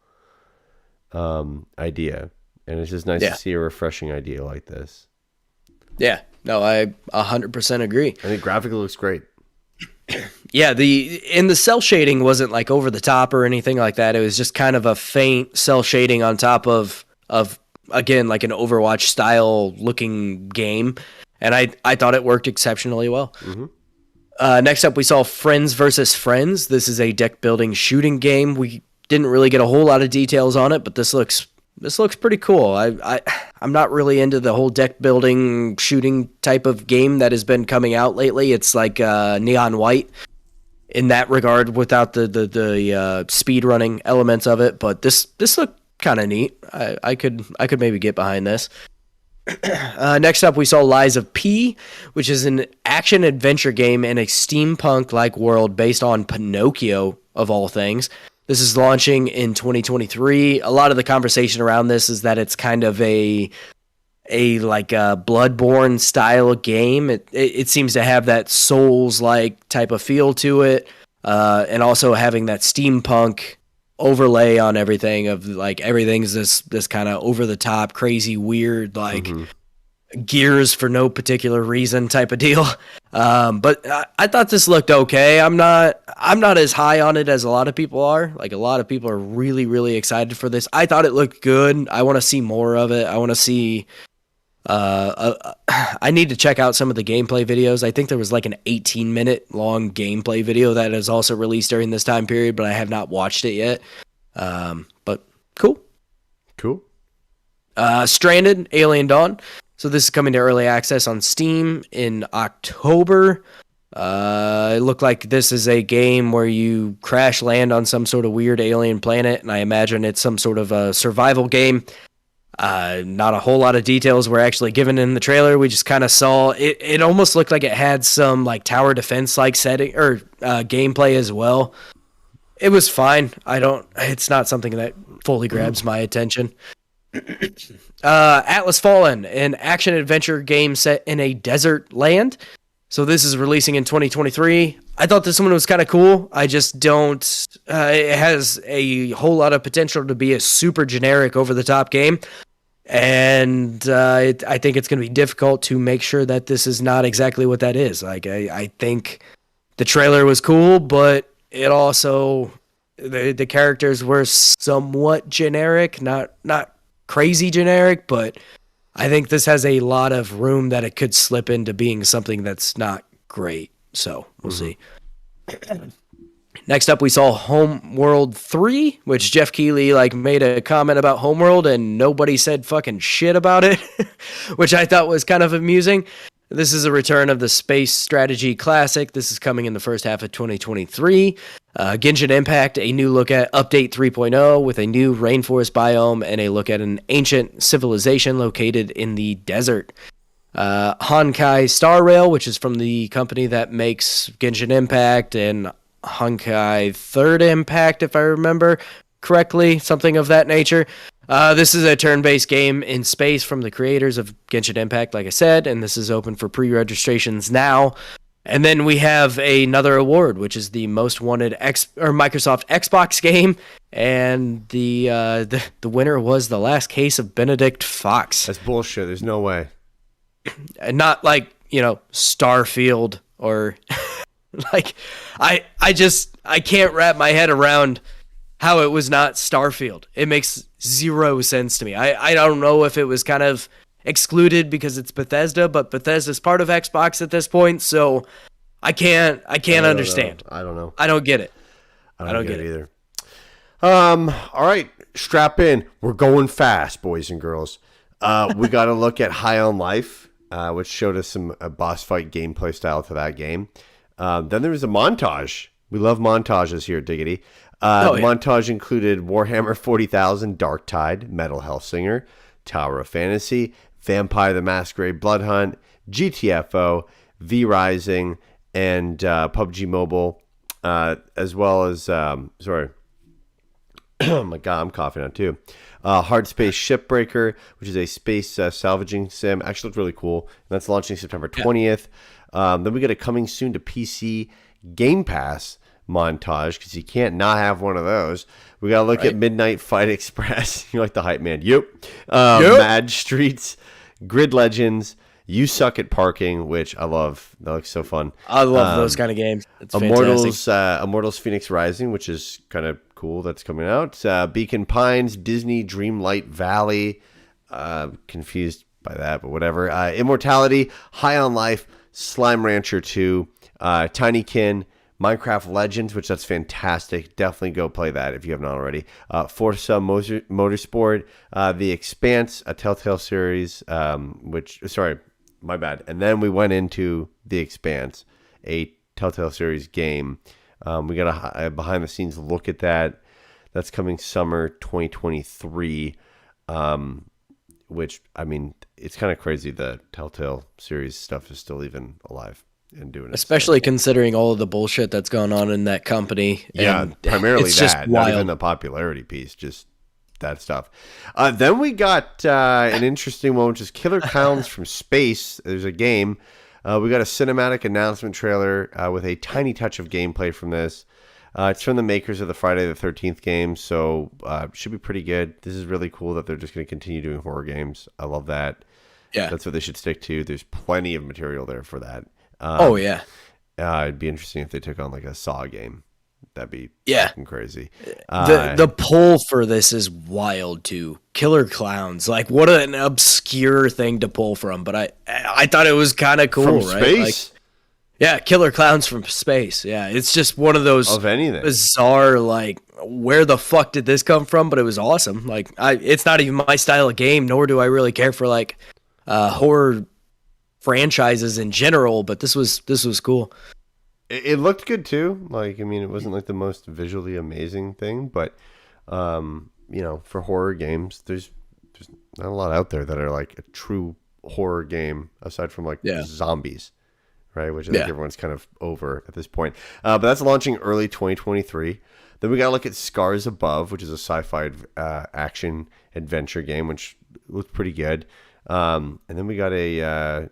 Speaker 1: idea. And it's just nice to see a refreshing idea like this.
Speaker 2: Yeah, no, I 100% agree.
Speaker 1: I think graphically looks great.
Speaker 2: Yeah, the cell shading wasn't like over the top or anything like that. It was just kind of a faint cell shading on top of again, like an Overwatch style looking game. And I thought it worked exceptionally well. Mm-hmm. Next up, we saw Friends versus Friends. This is a deck building shooting game. We didn't really get a whole lot of details on it, but this looks pretty cool. I'm not really into the whole deck building shooting type of game that has been coming out lately. It's like Neon White in that regard, without the speed running elements of it. But this looked kind of neat. I could maybe get behind this. Next up, we saw Lies of P, which is an action adventure game in a steampunk-like world based on Pinocchio, of all things. This is launching in 2023. A lot of the conversation around this is that it's kind of a Bloodborne style game. It seems to have that Souls-like type of feel to it, and also having that steampunk overlay on everything of like everything's this kind of over the top, crazy, weird, like gears for no particular reason type of deal. But I thought this looked okay. I'm not as high on it as a lot of people are. Like a lot of people are really, really excited for this. I thought it looked good. I want to see more of it. I want to see. I need to check out some of the gameplay videos. I think there was like an 18-minute long gameplay video that is also released during this time period, but I have not watched it yet. But cool. Stranded, Alien Dawn. So this is coming to early access on Steam in October. It looked like this is a game where you crash land on some sort of weird alien planet, and I imagine it's some sort of a survival game. Not a whole lot of details were actually given in the trailer. We just kind of saw it. It almost looked like it had some like tower defense like setting or gameplay as well. It was fine. It's not something that fully grabs my attention. Atlas Fallen, an action adventure game set in a desert land. So this is releasing in 2023. I thought this one was kind of cool. I just don't. It has a whole lot of potential to be a super generic, over-the-top game. And I think it's going to be difficult to make sure that this is not exactly what that is. Like I think the trailer was cool, but it also the characters were somewhat generic, not crazy generic, but I think this has a lot of room that it could slip into being something that's not great. So we'll see. Next up, we saw Homeworld 3, which Jeff Keighley made a comment about Homeworld and nobody said fucking shit about it, which I thought was kind of amusing. This is a return of the space strategy classic. This is coming in the first half of 2023. Genshin Impact, a new look at Update 3.0 with a new rainforest biome and a look at an ancient civilization located in the desert. Honkai Star Rail, which is from the company that makes Genshin Impact and Honkai Third Impact, if I remember correctly, something of that nature. This is a turn-based game in space from the creators of Genshin Impact, like I said, and this is open for pre-registrations now. And then we have another award, which is the most wanted Microsoft Xbox game, and the winner was The Last Case of Benedict Fox.
Speaker 1: That's bullshit. There's no way.
Speaker 2: Not like, Starfield or I can't wrap my head around how it was not Starfield. It makes zero sense to me. I don't know if it was kind of excluded because it's Bethesda, but Bethesda's part of Xbox at this point, so I can't understand.
Speaker 1: I don't know.
Speaker 2: I don't get it.
Speaker 1: I don't get it either. All right, strap in. We're going fast, boys and girls. We got to look at High on Life, which showed us some boss fight gameplay style to that game. Then there was a montage. We love montages here at Diggity. The montage included Warhammer 40,000, Darktide, Metal Hellsinger, Tower of Fantasy, Vampire the Masquerade Blood Hunt, GTFO, V-Rising, and PUBG Mobile, as well as, sorry, oh my god, I'm coughing out too. Hard Space Shipbreaker, which is a space salvaging sim. Actually looked really cool. And that's launching September 20th. Then we got a coming soon to PC Game Pass montage because you can't not have one of those. We got to look at Midnight Fight Express. You're like the hype man. Yep. Mad Streets, Grid Legends, You Suck at Parking, which I love. That looks so fun.
Speaker 2: I love those kind of games. It's
Speaker 1: Immortals Phoenix Rising, which is kind of cool. That's coming out. Beacon Pines, Disney Dreamlight Valley. Confused by that, but whatever. Immortality, High on Life, Slime Rancher 2, Tinykin, Minecraft Legends, which that's fantastic. Definitely go play that if you have not already. Forza Motorsport, The Expanse, a Telltale series, sorry, my bad. And then we went into The Expanse, a Telltale series game. We got a behind the scenes look at that. That's coming summer 2023. Which, I mean, it's kind of crazy the Telltale series stuff is still even alive and doing it.
Speaker 2: Especially considering all of the bullshit that's going on in that company.
Speaker 1: Yeah, primarily that. Not even the popularity piece, just that stuff. Then we got an interesting one, which is Killer Clowns from Space. There's a game. We got a cinematic announcement trailer with a tiny touch of gameplay from this. It's from the makers of the Friday the 13th game, so it should be pretty good. This is really cool that they're just going to continue doing horror games. I love that.
Speaker 2: Yeah.
Speaker 1: That's what they should stick to. There's plenty of material there for that. It'd be interesting if they took on like a Saw game. That'd be fucking crazy.
Speaker 2: The pull for this is wild too. Killer Clowns, like what an obscure thing to pull from, but I thought it was kind of cool,
Speaker 1: from
Speaker 2: right?
Speaker 1: Space?
Speaker 2: Yeah, Killer Clowns from Space. Yeah, it's just one of those bizarre, like, where the fuck did this come from? But it was awesome. Like, it's not even my style of game, nor do I really care for like horror franchises in general. But this was cool.
Speaker 1: It looked good too. Like, I mean, it wasn't like the most visually amazing thing, but for horror games, there's not a lot out there that are like a true horror game aside from like zombies. Right, which I think everyone's kind of over at this point. But that's launching early 2023. Then we got to look at Scars Above, which is a sci-fi action adventure game, which looks pretty good. And then we got an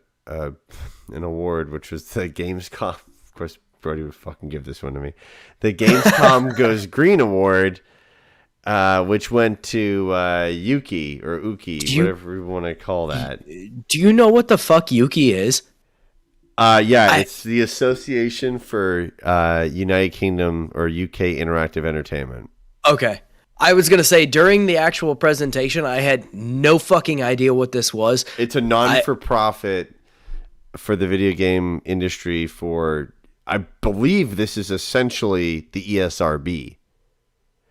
Speaker 1: award, which was the Gamescom. Of course, Brody would fucking give this one to me. The Gamescom Goes Green Award, which went to Yuki or Uki, whatever you want to call that.
Speaker 2: Do you know what the fuck Yuki is?
Speaker 1: It's the Association for United Kingdom or UK Interactive Entertainment.
Speaker 2: Okay. I was going to say, during the actual presentation, I had no fucking idea what this was.
Speaker 1: It's a non-for-profit for the video game industry for, I believe this is essentially the ESRB.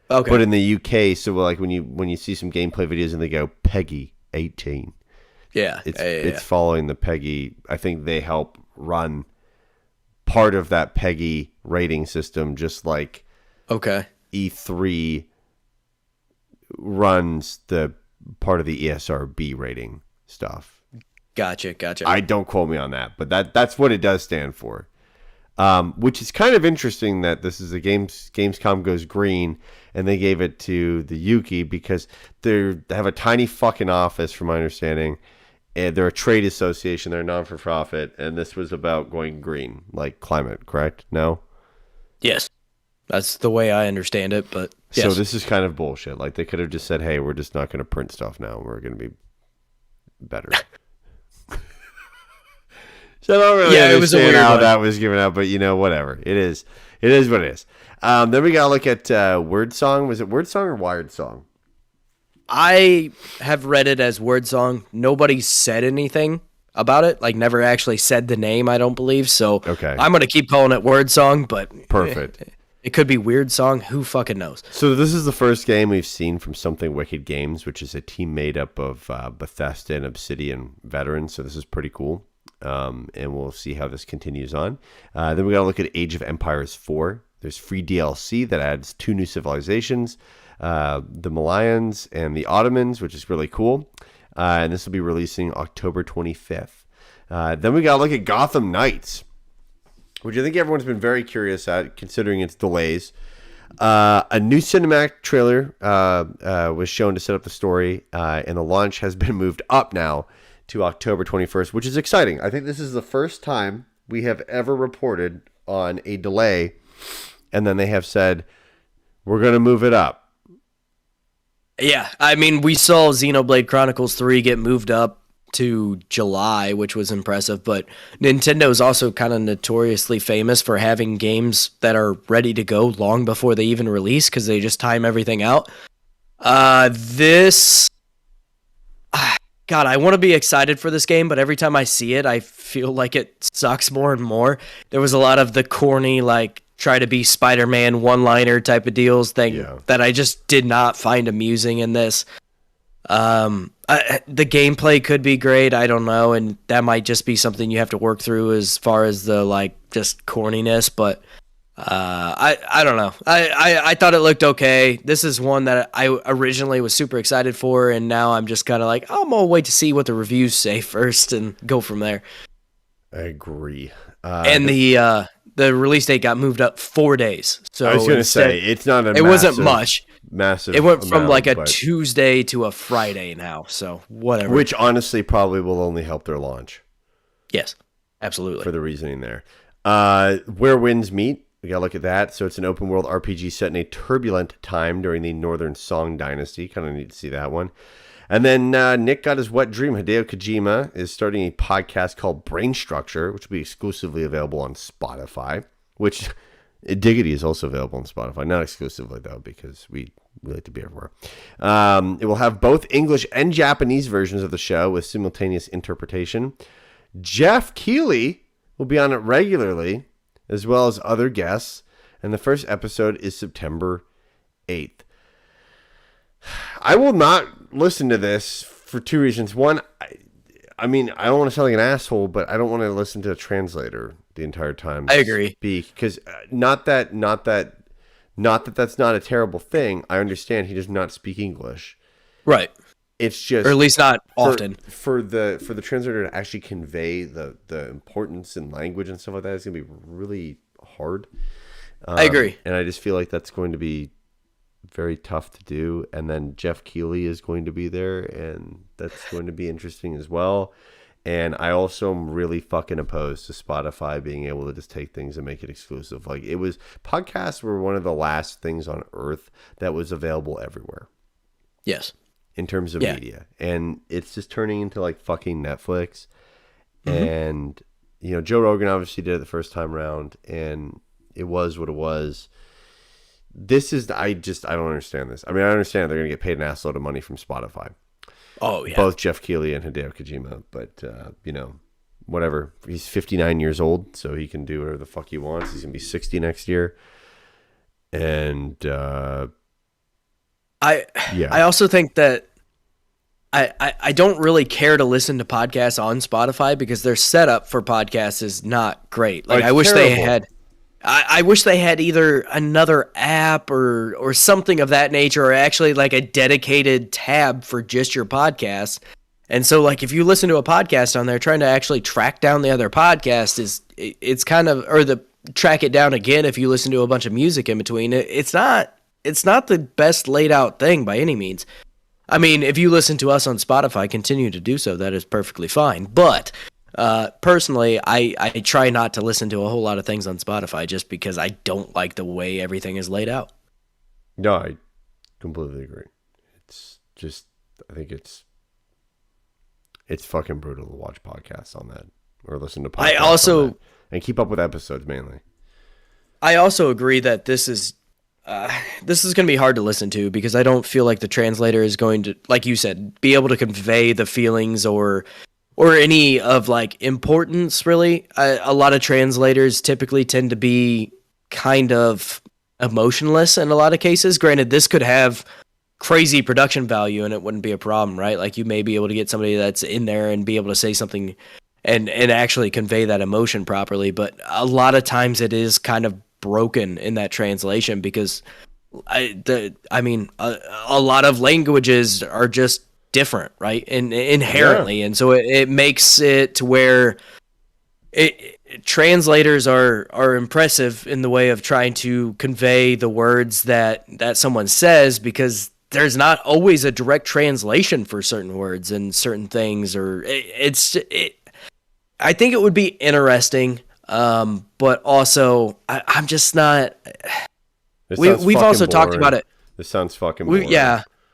Speaker 2: Okay.
Speaker 1: But in the UK, so like when you see some gameplay videos and they go Peggy 18.
Speaker 2: Yeah.
Speaker 1: It's following the Peggy. I think they help run part of that Peggy rating system, just like E3 runs the part of the ESRB rating stuff.
Speaker 2: Gotcha.
Speaker 1: I don't quote me on that, but that's what it does stand for. Which is kind of interesting that this is a Gamescom Goes Green, and they gave it to the Yuki because they have a tiny fucking office, from my understanding. And they're a trade association. They're non-for-profit, and this was about going green, like climate, correct? No?
Speaker 2: Yes. That's the way I understand it, but yes.
Speaker 1: So this is kind of bullshit. Like, they could have just said, hey, we're just not going to print stuff now. We're going to be better. So I don't really understand how that was given out, but, whatever. It is what it is. Then we got to look at Wordsong. Was it Wordsong or Wired Song?
Speaker 2: I have read it as Wordsong. Nobody said anything about it. Like, never actually said the name, I don't believe. So I'm going to keep calling it Wordsong, but
Speaker 1: perfect.
Speaker 2: It could be Weird Song. Who fucking knows?
Speaker 1: So this is the first game we've seen from Something Wicked Games, which is a team made up of Bethesda and Obsidian veterans. So this is pretty cool. And we'll see how this continues on. Then we got to look at Age of Empires 4. There's free DLC that adds 2 new civilizations. The Malayans and the Ottomans, which is really cool. And this will be releasing October 25th. Then we got to look at Gotham Knights, which I think everyone's been very curious at, considering its delays. A new cinematic trailer was shown to set up the story, and the launch has been moved up now to October 21st, which is exciting. I think this is the first time we have ever reported on a delay and then they have said, we're going to move it up.
Speaker 2: Yeah, I mean, we saw Xenoblade Chronicles 3 get moved up to July, which was impressive, but Nintendo is also kind of notoriously famous for having games that are ready to go long before they even release, because they just time everything out. God, I want to be excited for this game, but every time I see it, I feel like it sucks more and more. There was a lot of the corny, like, try to be Spider-Man one-liner type of deals that I just did not find amusing in this. The gameplay could be great, I don't know, and that might just be something you have to work through as far as the, like, just corniness, but I don't know. I thought it looked okay. This is one that I originally was super excited for, and now I'm just kind of like, I'm gonna wait to see what the reviews say first and go from there.
Speaker 1: I agree.
Speaker 2: And the release date got moved up 4 days. So
Speaker 1: I was going to say, it's not
Speaker 2: it wasn't much.
Speaker 1: Massive.
Speaker 2: It went from like a Tuesday to a Friday now. So whatever.
Speaker 1: Which honestly probably will only help their launch.
Speaker 2: Yes, absolutely.
Speaker 1: For the reasoning there. Where Winds Meet. We got to look at that. So it's an open world RPG set in a turbulent time during the Northern Song Dynasty. Kind of need to see that one. And then Nick got his wet dream. Hideo Kojima is starting a podcast called Brain Structure, which will be exclusively available on Spotify, which Diggity is also available on Spotify. Not exclusively, though, because we like to be everywhere. It will have both English and Japanese versions of the show with simultaneous interpretation. Jeff Keighley will be on it regularly, as well as other guests. And the first episode is September 8th. I will not listen to this for two reasons. One, I mean, I don't want to sound like an asshole, but I don't want to listen to a translator the entire time.
Speaker 2: I agree.
Speaker 1: Because not that that's not a terrible thing. I understand he does not speak English.
Speaker 2: Right.
Speaker 1: It's just,
Speaker 2: or at least not often.
Speaker 1: For the translator to actually convey the importance in language and stuff like that is going to be really hard.
Speaker 2: I agree.
Speaker 1: And I just feel like that's going to be very tough to do. And then Jeff Keighley is going to be there, and that's going to be interesting as well. And I also am really fucking opposed to Spotify being able to just take things and make it exclusive. Like, podcasts were one of the last things on earth that was available everywhere.
Speaker 2: Yes.
Speaker 1: In terms of media. And it's just turning into like fucking Netflix. Mm-hmm. And, you know, Joe Rogan obviously did it the first time around, and it was what it was. I don't understand this. I mean, I understand they're going to get paid an assload of money from Spotify.
Speaker 2: Oh, yeah.
Speaker 1: Both Jeff Keighley and Hideo Kojima. But, you know, whatever. He's 59 years old, so he can do whatever the fuck he wants. He's going to be 60 next year. And,
Speaker 2: I also think that I don't really care to listen to podcasts on Spotify because their setup for podcasts is not great. Like, I wish they had... I wish they had either another app or something of that nature, or actually like a dedicated tab for just your podcast. And so, like, if you listen to a podcast on there, trying to actually track down the other podcast it's kind of, or track it down again if you listen to a bunch of music in between. It's not the best laid out thing by any means. I mean, if you listen to us on Spotify, continue to do so. That is perfectly fine. But personally, I try not to listen to a whole lot of things on Spotify just because I don't like the way everything is laid out.
Speaker 1: No, I completely agree. It's just, I think it's fucking brutal to watch podcasts on that or listen to podcasts on that, and keep up with episodes mainly.
Speaker 2: I also agree that this is going to be hard to listen to because I don't feel like the translator is going to, like you said, be able to convey the feelings or any of like importance, really. A lot of translators typically tend to be kind of emotionless in a lot of cases. Granted, this could have crazy production value and it wouldn't be a problem, right? Like, you may be able to get somebody that's in there and be able to say something and actually convey that emotion properly. But a lot of times it is kind of broken in that translation because a lot of languages are just different, right? And inherently. Yeah. And so it makes it to where translators are impressive in the way of trying to convey the words that someone says, because there's not always a direct translation for certain words and certain things, or I think it would be interesting But also, I'm just not.
Speaker 1: We've
Speaker 2: also talked about it.
Speaker 1: This sounds fucking boring.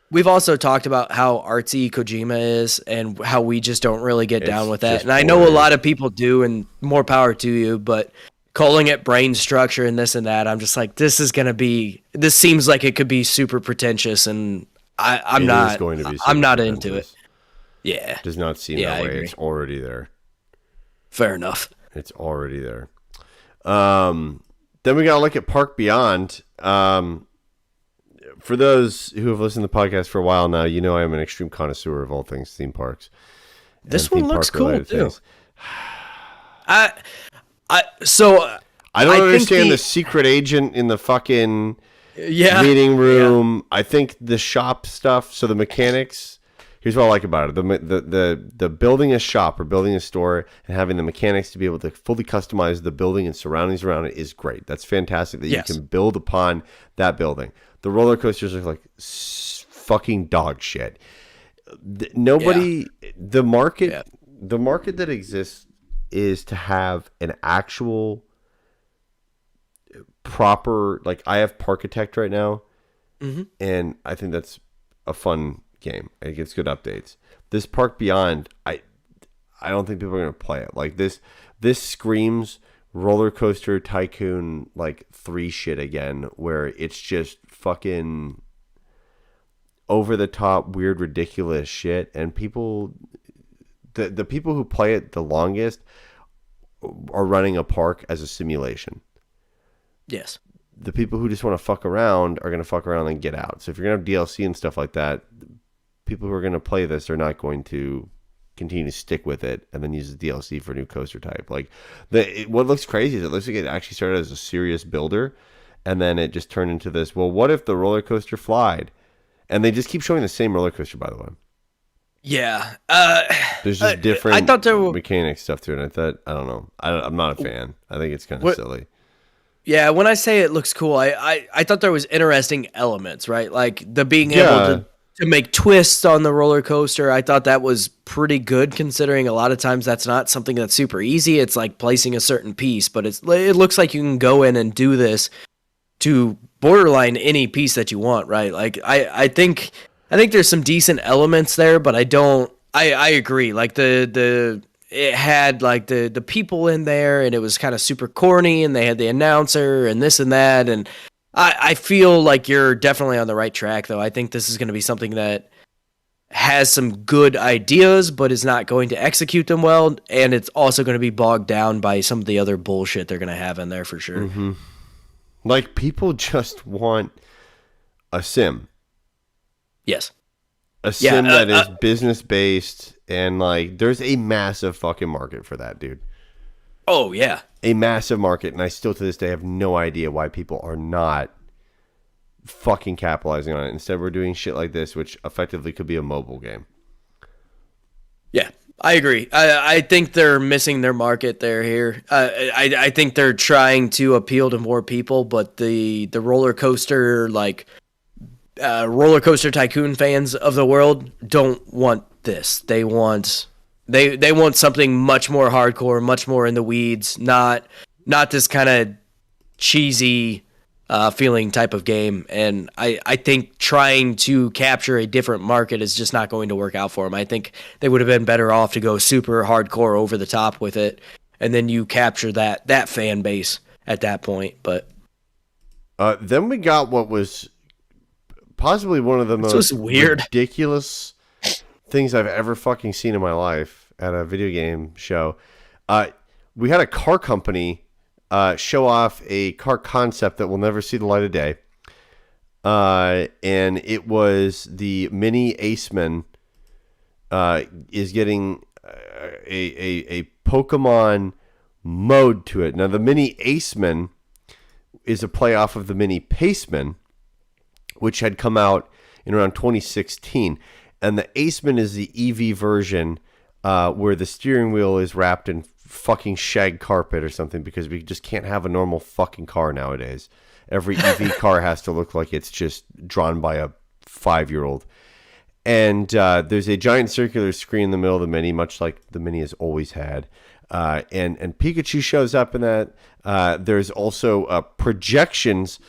Speaker 2: We've also talked about how artsy Kojima is and how we just don't really get down with that. And I know a lot of people do, and more power to you, but calling it brain structure and this and that, I'm just like, this seems like it could be super pretentious, and I'm not into it. Yeah.
Speaker 1: Does not seem that way. It's already there.
Speaker 2: Fair enough.
Speaker 1: It's already there. Then we got to look at Park Beyond. For those who have listened to the podcast for a while now, you know I am an extreme connoisseur of all things theme parks.
Speaker 2: This one looks cool too.
Speaker 1: I don't understand the secret agent in the fucking meeting room. Yeah. I think the shop stuff. So the mechanics. Here's what I like about it: the building a shop or building a store and having the mechanics to be able to fully customize the building and surroundings around it is great. That's fantastic that you can build upon that building. The roller coasters are like fucking dog shit. The market that exists is to have an actual proper, like I have Parkitect right now, and I think that's a fun game. It gets good updates. This Park Beyond, I don't think people are going to play it. Like this screams Roller Coaster Tycoon like 3 shit again, where it's just fucking over the top, weird, ridiculous shit, and people, the people who play it the longest are running a park as a simulation.
Speaker 2: Yes.
Speaker 1: The people who just want to fuck around are going to fuck around and get out. So if you're going to have DLC and stuff like that, people who are going to play this are not going to continue to stick with it and then use the DLC for a new coaster type. Like what looks crazy is it looks like it actually started as a serious builder, and then it just turned into this. Well, what if the roller coaster flied? And they just keep showing the same roller coaster, by the way.
Speaker 2: Yeah.
Speaker 1: There's just different mechanic stuff to it. I don't know. I'm not a fan. I think it's kind of silly.
Speaker 2: Yeah, when I say it looks cool, I thought there was interesting elements, right? Like the being able to make twists on the roller coaster. I thought that was pretty good, considering a lot of times that's not something that's super easy. It's like placing a certain piece, but it looks like you can go in and do this to borderline any piece that you want, right? Like I think there's some decent elements there, but I agree. Like it had like the people in there, and it was kind of super corny, and they had the announcer and this and that, and I feel like you're definitely on the right track, though. I think this is going to be something that has some good ideas, but is not going to execute them well, and it's also going to be bogged down by some of the other bullshit they're going to have in there for sure.
Speaker 1: Mm-hmm. Like, people just want a sim.
Speaker 2: Yes.
Speaker 1: A sim that is business-based, and, like, there's a massive fucking market for that, dude.
Speaker 2: Oh, yeah.
Speaker 1: A massive market, and I still to this day have no idea why people are not fucking capitalizing on it. Instead, we're doing shit like this, which effectively could be a mobile game.
Speaker 2: Yeah, I agree. I think they're missing their market there here. I think they're trying to appeal to more people, but the roller coaster, roller coaster tycoon fans of the world don't want this. They want something much more hardcore, much more in the weeds, not this kind of cheesy feeling type of game. And I think trying to capture a different market is just not going to work out for them. I think they would have been better off to go super hardcore over the top with it, and then you capture that fan base at that point. But
Speaker 1: then we got what was possibly one of the most ridiculous things I've ever fucking seen in my life at a video game show. We had a car company show off a car concept that will never see the light of day. And it was the Mini Aceman is getting a Pokemon mode to it. Now, the Mini Aceman is a play off of the Mini Paceman, which had come out in around 2016. And the Aceman is the EV version where the steering wheel is wrapped in fucking shag carpet or something, because we just can't have a normal fucking car nowadays. Every EV car has to look like it's just drawn by a 5-year-old. And there's a giant circular screen in the middle of the Mini, much like the Mini has always had. And Pikachu shows up in that. There's also projections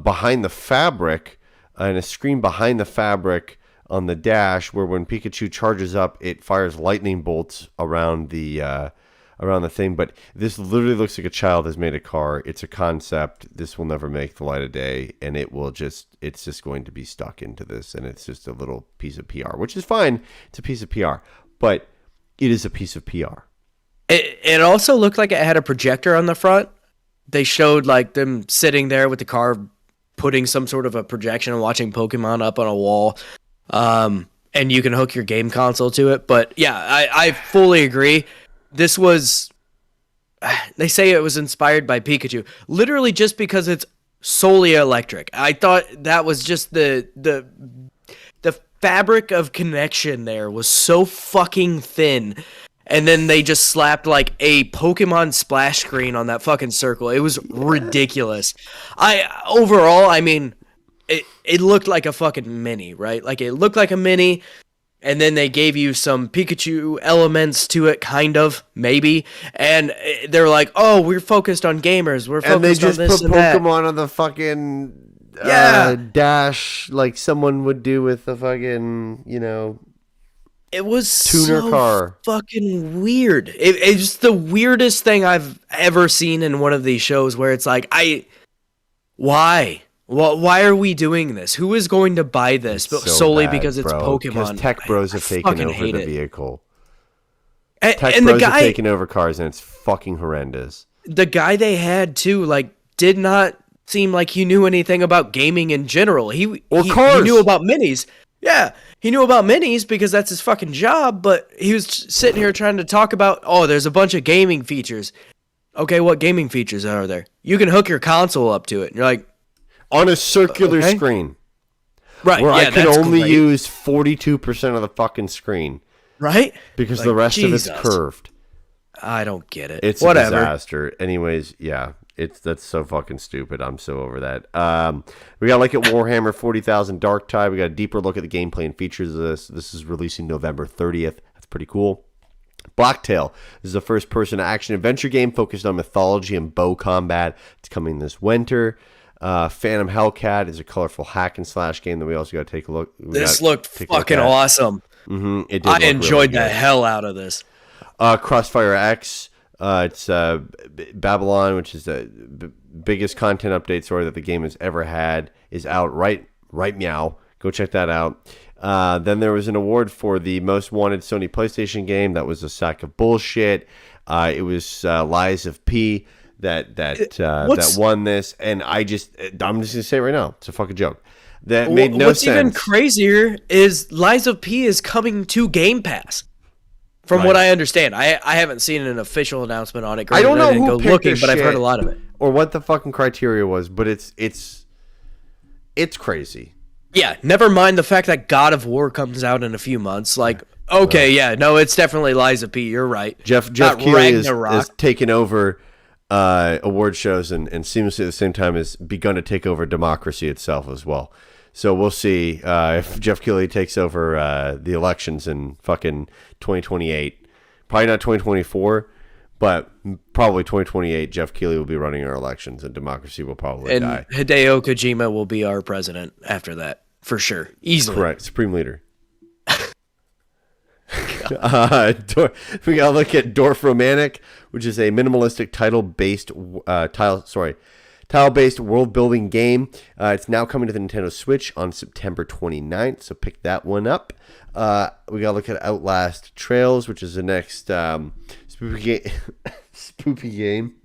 Speaker 1: behind the fabric and a screen behind the fabric on the dash where when Pikachu charges up, it fires lightning bolts around the thing. But this literally looks like a child has made a car. It's a concept. This will never make the light of day, and it's just going to be stuck into this, and it's just a little piece of PR, which is fine. It's a piece of PR, but it is a piece of PR.
Speaker 2: It also looked like it had a projector on the front. They showed like them sitting there with the car, putting some sort of a projection and watching Pokemon up on a wall. And you can hook your game console to it. But yeah, I fully agree. This was, they say it was inspired by Pikachu, literally just because it's solely electric. I thought that was just the fabric of connection there was so fucking thin. And then they just slapped like a Pokemon splash screen on that fucking circle. It was ridiculous. Overall, I mean, it looked like a fucking mini, right? Like it looked like a mini, and then they gave you some Pikachu elements to it, kind of, maybe. And they're like, "Oh, we're focused on gamers. We're focused on this and that." And they just put
Speaker 1: Pokemon on the fucking dash, like someone would do with the fucking,
Speaker 2: It was
Speaker 1: tuner
Speaker 2: so
Speaker 1: car.
Speaker 2: Fucking weird. It's the weirdest thing I've ever seen in one of these shows where it's like, why? Well, why are we doing this? Who is going to buy this solely because it's Pokemon?
Speaker 1: Because tech bros have taken over the vehicle.
Speaker 2: And
Speaker 1: the guy have taken over cars, and it's fucking horrendous.
Speaker 2: The guy they had too, like, did not seem like he knew anything about gaming in general. He knew about minis. Yeah, he knew about minis because that's his fucking job, but he was sitting here trying to talk about, there's a bunch of gaming features. Okay, what gaming features are there? You can hook your console up to it. And you're like,
Speaker 1: on a circular screen.
Speaker 2: Right,
Speaker 1: where I can only use 42% of the fucking screen.
Speaker 2: Right?
Speaker 1: Because the rest of it's curved.
Speaker 2: I don't get it.
Speaker 1: It's a disaster. Anyways, yeah. That's so fucking stupid. I'm so over that. We got a look at Warhammer 40,000 Dark Tide. We got a deeper look at the gameplay and features of this. This is releasing November 30th. That's pretty cool. Blacktail. This is a first-person action-adventure game focused on mythology and bow combat. It's coming this winter. Phantom Hellcat is a colorful hack-and-slash game that we also got to take a look.
Speaker 2: This looked fucking awesome.
Speaker 1: Mm-hmm. It did.
Speaker 2: I enjoyed the hell out of this.
Speaker 1: Crossfire X. It's Babylon, which is the biggest content update story that the game has ever had, is out right meow. Go check that out. Then there was an award for the most wanted Sony PlayStation game. That was a sack of bullshit. It was Lies of P that won this, and I'm just gonna say it right now, it's a fucking joke. That made no sense. What's even
Speaker 2: crazier is Lies of P is coming to Game Pass. From what I understand, I haven't seen an official announcement on it.
Speaker 1: I don't know who picked this
Speaker 2: but I've heard a lot of it.
Speaker 1: Or what the fucking criteria was, but it's crazy.
Speaker 2: Yeah, never mind the fact that God of War comes out in a few months. Like, okay, it's definitely Lies of P. You're right.
Speaker 1: Jeff Keighley is taking over award shows and seamlessly at the same time has begun to take over democracy itself as well. So we'll see if Jeff Keighley takes over the elections in fucking 2028. Probably not 2024, but probably 2028. Jeff Keighley will be running our elections, and democracy will probably die.
Speaker 2: And Hideo Kojima will be our president after that, for sure. Easily.
Speaker 1: Correct. Supreme leader. We got to look at Dorf Romantic, which is a minimalistic tile-based world-building game. It's now coming to the Nintendo Switch on September 29th, so pick that one up. We got to look at Outlast Trails, which is the next spoopy game.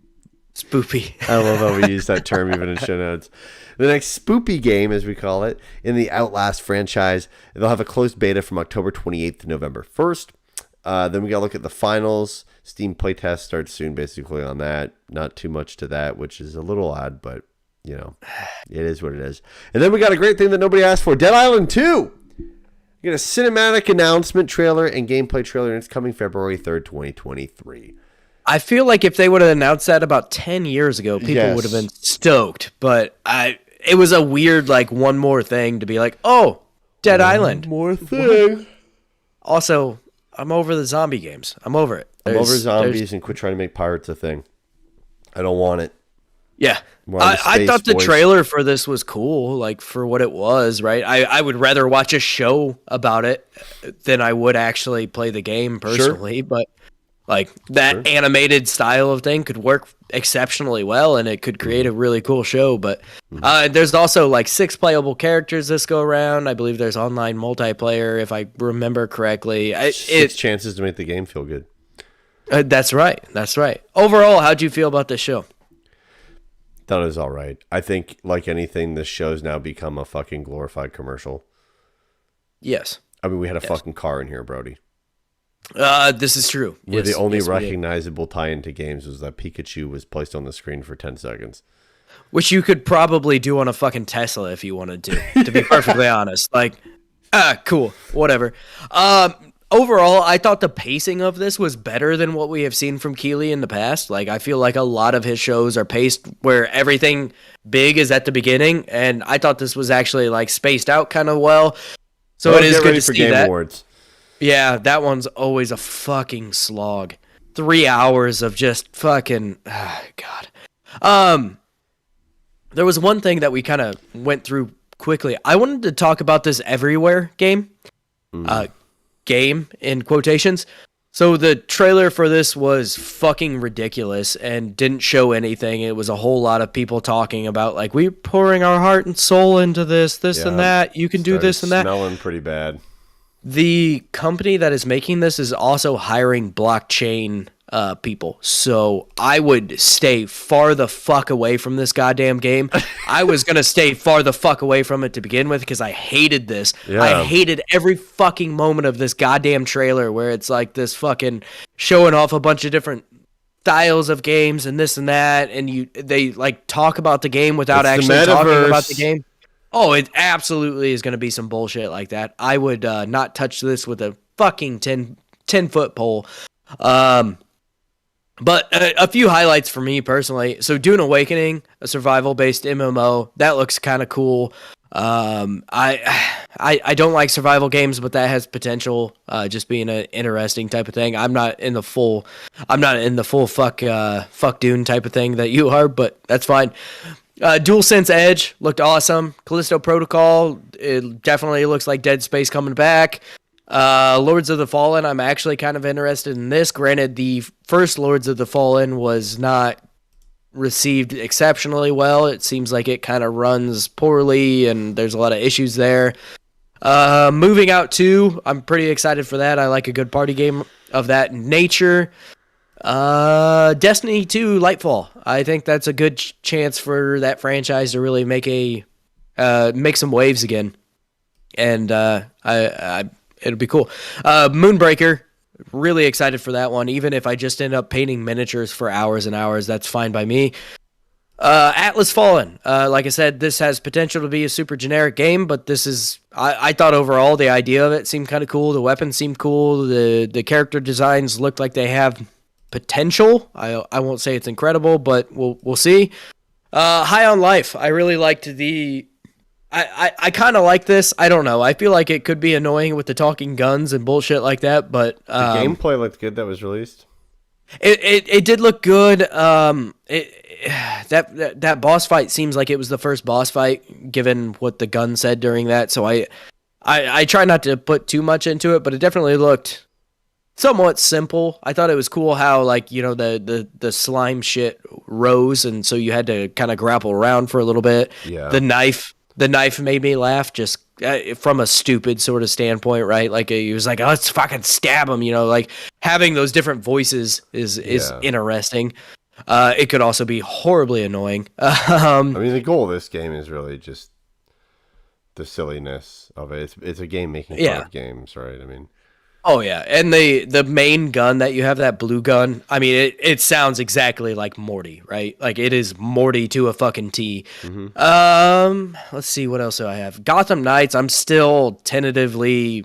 Speaker 2: Spoopy.
Speaker 1: I love how we use that term even in show notes. The next spoopy game, as we call it, in the Outlast franchise. They'll have a closed beta from October 28th to November 1st. Then we got to look at the finals. Steam playtest starts soon, basically, on that. Not too much to that, which is a little odd, but, it is what it is. And then we got a great thing that nobody asked for. Dead Island 2! You get a cinematic announcement trailer and gameplay trailer, and it's coming February 3rd, 2023.
Speaker 2: I feel like if they would have announced that about 10 years ago, people would have been stoked. But it was a weird, one more thing to be like, oh, Dead Island.
Speaker 1: More thing.
Speaker 2: Also, I'm over the zombie games. I'm over it.
Speaker 1: I'm over zombies and quit trying to make pirates a thing. I don't want it.
Speaker 2: Yeah. I thought the trailer for this was cool, like for what it was, right? I would rather watch a show about it than I would actually play the game personally, but like that animated style of thing could work exceptionally well and it could create a really cool show. But there's also like 6 playable characters this go around. I believe there's online multiplayer, if I remember correctly.
Speaker 1: 6 chances to make the game feel good.
Speaker 2: That's right. That's right. Overall, how'd you feel about this show?
Speaker 1: Thought it was all right. I think, like anything, this show's now become a fucking glorified commercial.
Speaker 2: Yes.
Speaker 1: I mean, we had a fucking car in here, Brody.
Speaker 2: This is true.
Speaker 1: Where the only recognizable tie-in to games was that Pikachu was placed on the screen for 10 seconds.
Speaker 2: Which you could probably do on a fucking Tesla if you wanted to be perfectly honest. Like, cool. Whatever. Overall, I thought the pacing of this was better than what we have seen from Keighley in the past. Like, I feel like a lot of his shows are paced where everything big is at the beginning, and I thought this was actually like spaced out kind of well. So it is good to see that. Awards. Yeah, that one's always a fucking slog. 3 hours of just fucking God. There was one thing that we kind of went through quickly. I wanted to talk about this Everywhere game. Game in quotations. So the trailer for this was fucking ridiculous and didn't show anything. It was a whole lot of people talking about like, we're pouring our heart and soul into this and that. You can do this and that.
Speaker 1: Smelling pretty bad.
Speaker 2: The company that is making this is also hiring blockchain people. So I would stay far the fuck away from this goddamn game. I was going to stay far the fuck away from it to begin with because I hated this. Yeah. I hated every fucking moment of this goddamn trailer where it's like this fucking showing off a bunch of different styles of games and this and that. And they like talk about the game without actually talking about the game. Oh, it absolutely is going to be some bullshit like that. I would not touch this with a fucking 10-foot pole. But a few highlights for me personally. So Dune Awakening, a survival-based MMO, that looks kind of cool. I don't like survival games, but that has potential. Just being an interesting type of thing. I'm not in the full fuck Dune type of thing that you are, but that's fine. DualSense Edge looked awesome. Callisto Protocol, it definitely looks like Dead Space coming back. Lords of the Fallen, I'm actually kind of interested in this. Granted, the first Lords of the Fallen was not received exceptionally well. It seems like it kind of runs poorly, and there's a lot of issues there. Moving Out 2, I'm pretty excited for that. I like a good party game of that nature. Destiny 2 Lightfall, I think that's a good chance for that franchise to really make some waves again. And it'll be cool. Moonbreaker, really excited for that one. Even if I just end up painting miniatures for hours and hours, that's fine by me. Atlas Fallen. Like I said, this has potential to be a super generic game, but this is... I thought overall the idea of it seemed kind of cool. The weapons seemed cool. The character designs looked like they have potential. I won't say it's incredible, but we'll see. High on Life. I really liked the... I kind of like this. I don't know. I feel like it could be annoying with the talking guns and bullshit like that, but
Speaker 1: the gameplay looked good that was released.
Speaker 2: It did look good. That boss fight seems like it was the first boss fight, given what the gun said during that. So I try not to put too much into it, but it definitely looked somewhat simple. I thought it was cool how the slime shit rose, and so you had to kind of grapple around for a little bit.
Speaker 1: Yeah.
Speaker 2: The knife made me laugh just from a stupid sort of standpoint, right? Like he was like, oh, let's fucking stab him, like having those different voices is interesting. It could also be horribly annoying.
Speaker 1: I mean, the goal of this game is really just the silliness of it. It's a game making fun of games, right? I mean...
Speaker 2: Oh, yeah. And the main gun that you have, that blue gun, I mean, it sounds exactly like Morty, right? Like, it is Morty to a fucking T. Mm-hmm. Let's see, what else do I have? Gotham Knights, I'm still tentatively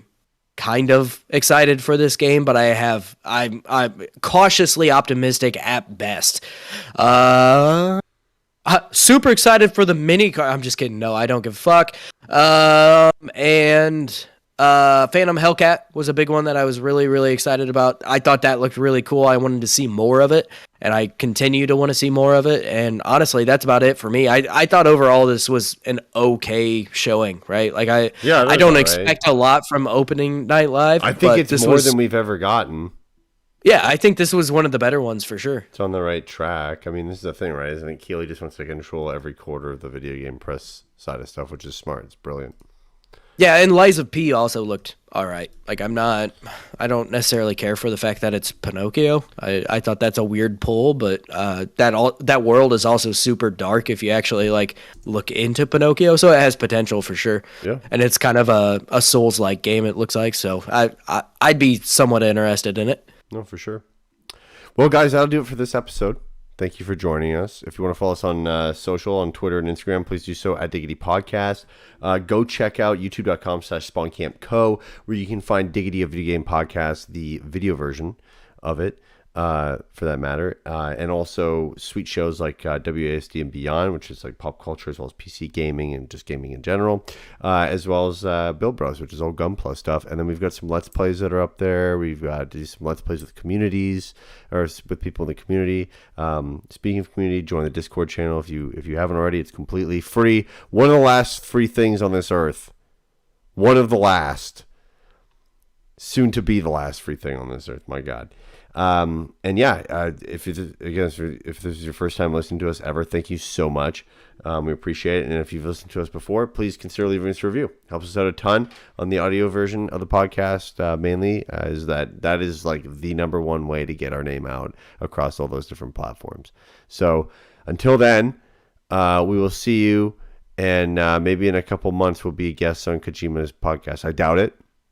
Speaker 2: kind of excited for this game, but I'm cautiously optimistic at best. Super excited for the mini car. I'm just kidding. No, I don't give a fuck. And... Phantom Hellcat was a big one that I was really, really excited about. I thought that looked really cool. I wanted to see more of it, and I continue to want to see more of it. And honestly, that's about it for me. I thought overall this was an okay showing, right? Like I don't expect a lot from opening night live.
Speaker 1: I think it's more than we've ever gotten.
Speaker 2: Yeah, I think this was one of the better ones for sure.
Speaker 1: It's on the right track. I mean, this is the thing, right? I think Keighley just wants to control every quarter of the video game press side of stuff, which is smart. It's brilliant.
Speaker 2: Yeah, and Lies of P also looked all right. Like I don't necessarily care for the fact that it's Pinocchio. I thought that's a weird pull, but that world is also super dark if you actually like look into Pinocchio, so it has potential for sure.
Speaker 1: Yeah,
Speaker 2: and it's kind of a Souls-like game. It looks like, so I'd be somewhat interested in it.
Speaker 1: No, for sure. Well, guys, that'll do it for this episode. Thank you for joining us. If you want to follow us on social, on Twitter and Instagram, please do so at Diggity Podcast. Go check out youtube.com/SpawnCampCo, where you can find Diggity, a video game podcast, the video version of it, for that matter. And also sweet shows like WASD and Beyond, which is like pop culture as well as PC gaming and just gaming in general, as well as Build Bros, which is all Gunpla stuff. And then we've got some Let's Plays that are up there. We've got do some Let's Plays with communities or with people in the community. Speaking of community, join the Discord channel if you haven't already. It's completely free. One of the last free things on this earth. One of the last. Soon to be the last free thing on this earth. My God. And yeah, if this is your first time listening to us ever, thank you so much. We appreciate it. And if you've listened to us before, please consider leaving us a review. Helps us out a ton on the audio version of the podcast. Mainly is that is like the number one way to get our name out across all those different platforms. So until then, we will see you. And maybe in a couple months we'll be guests on Kojima's podcast. I doubt it.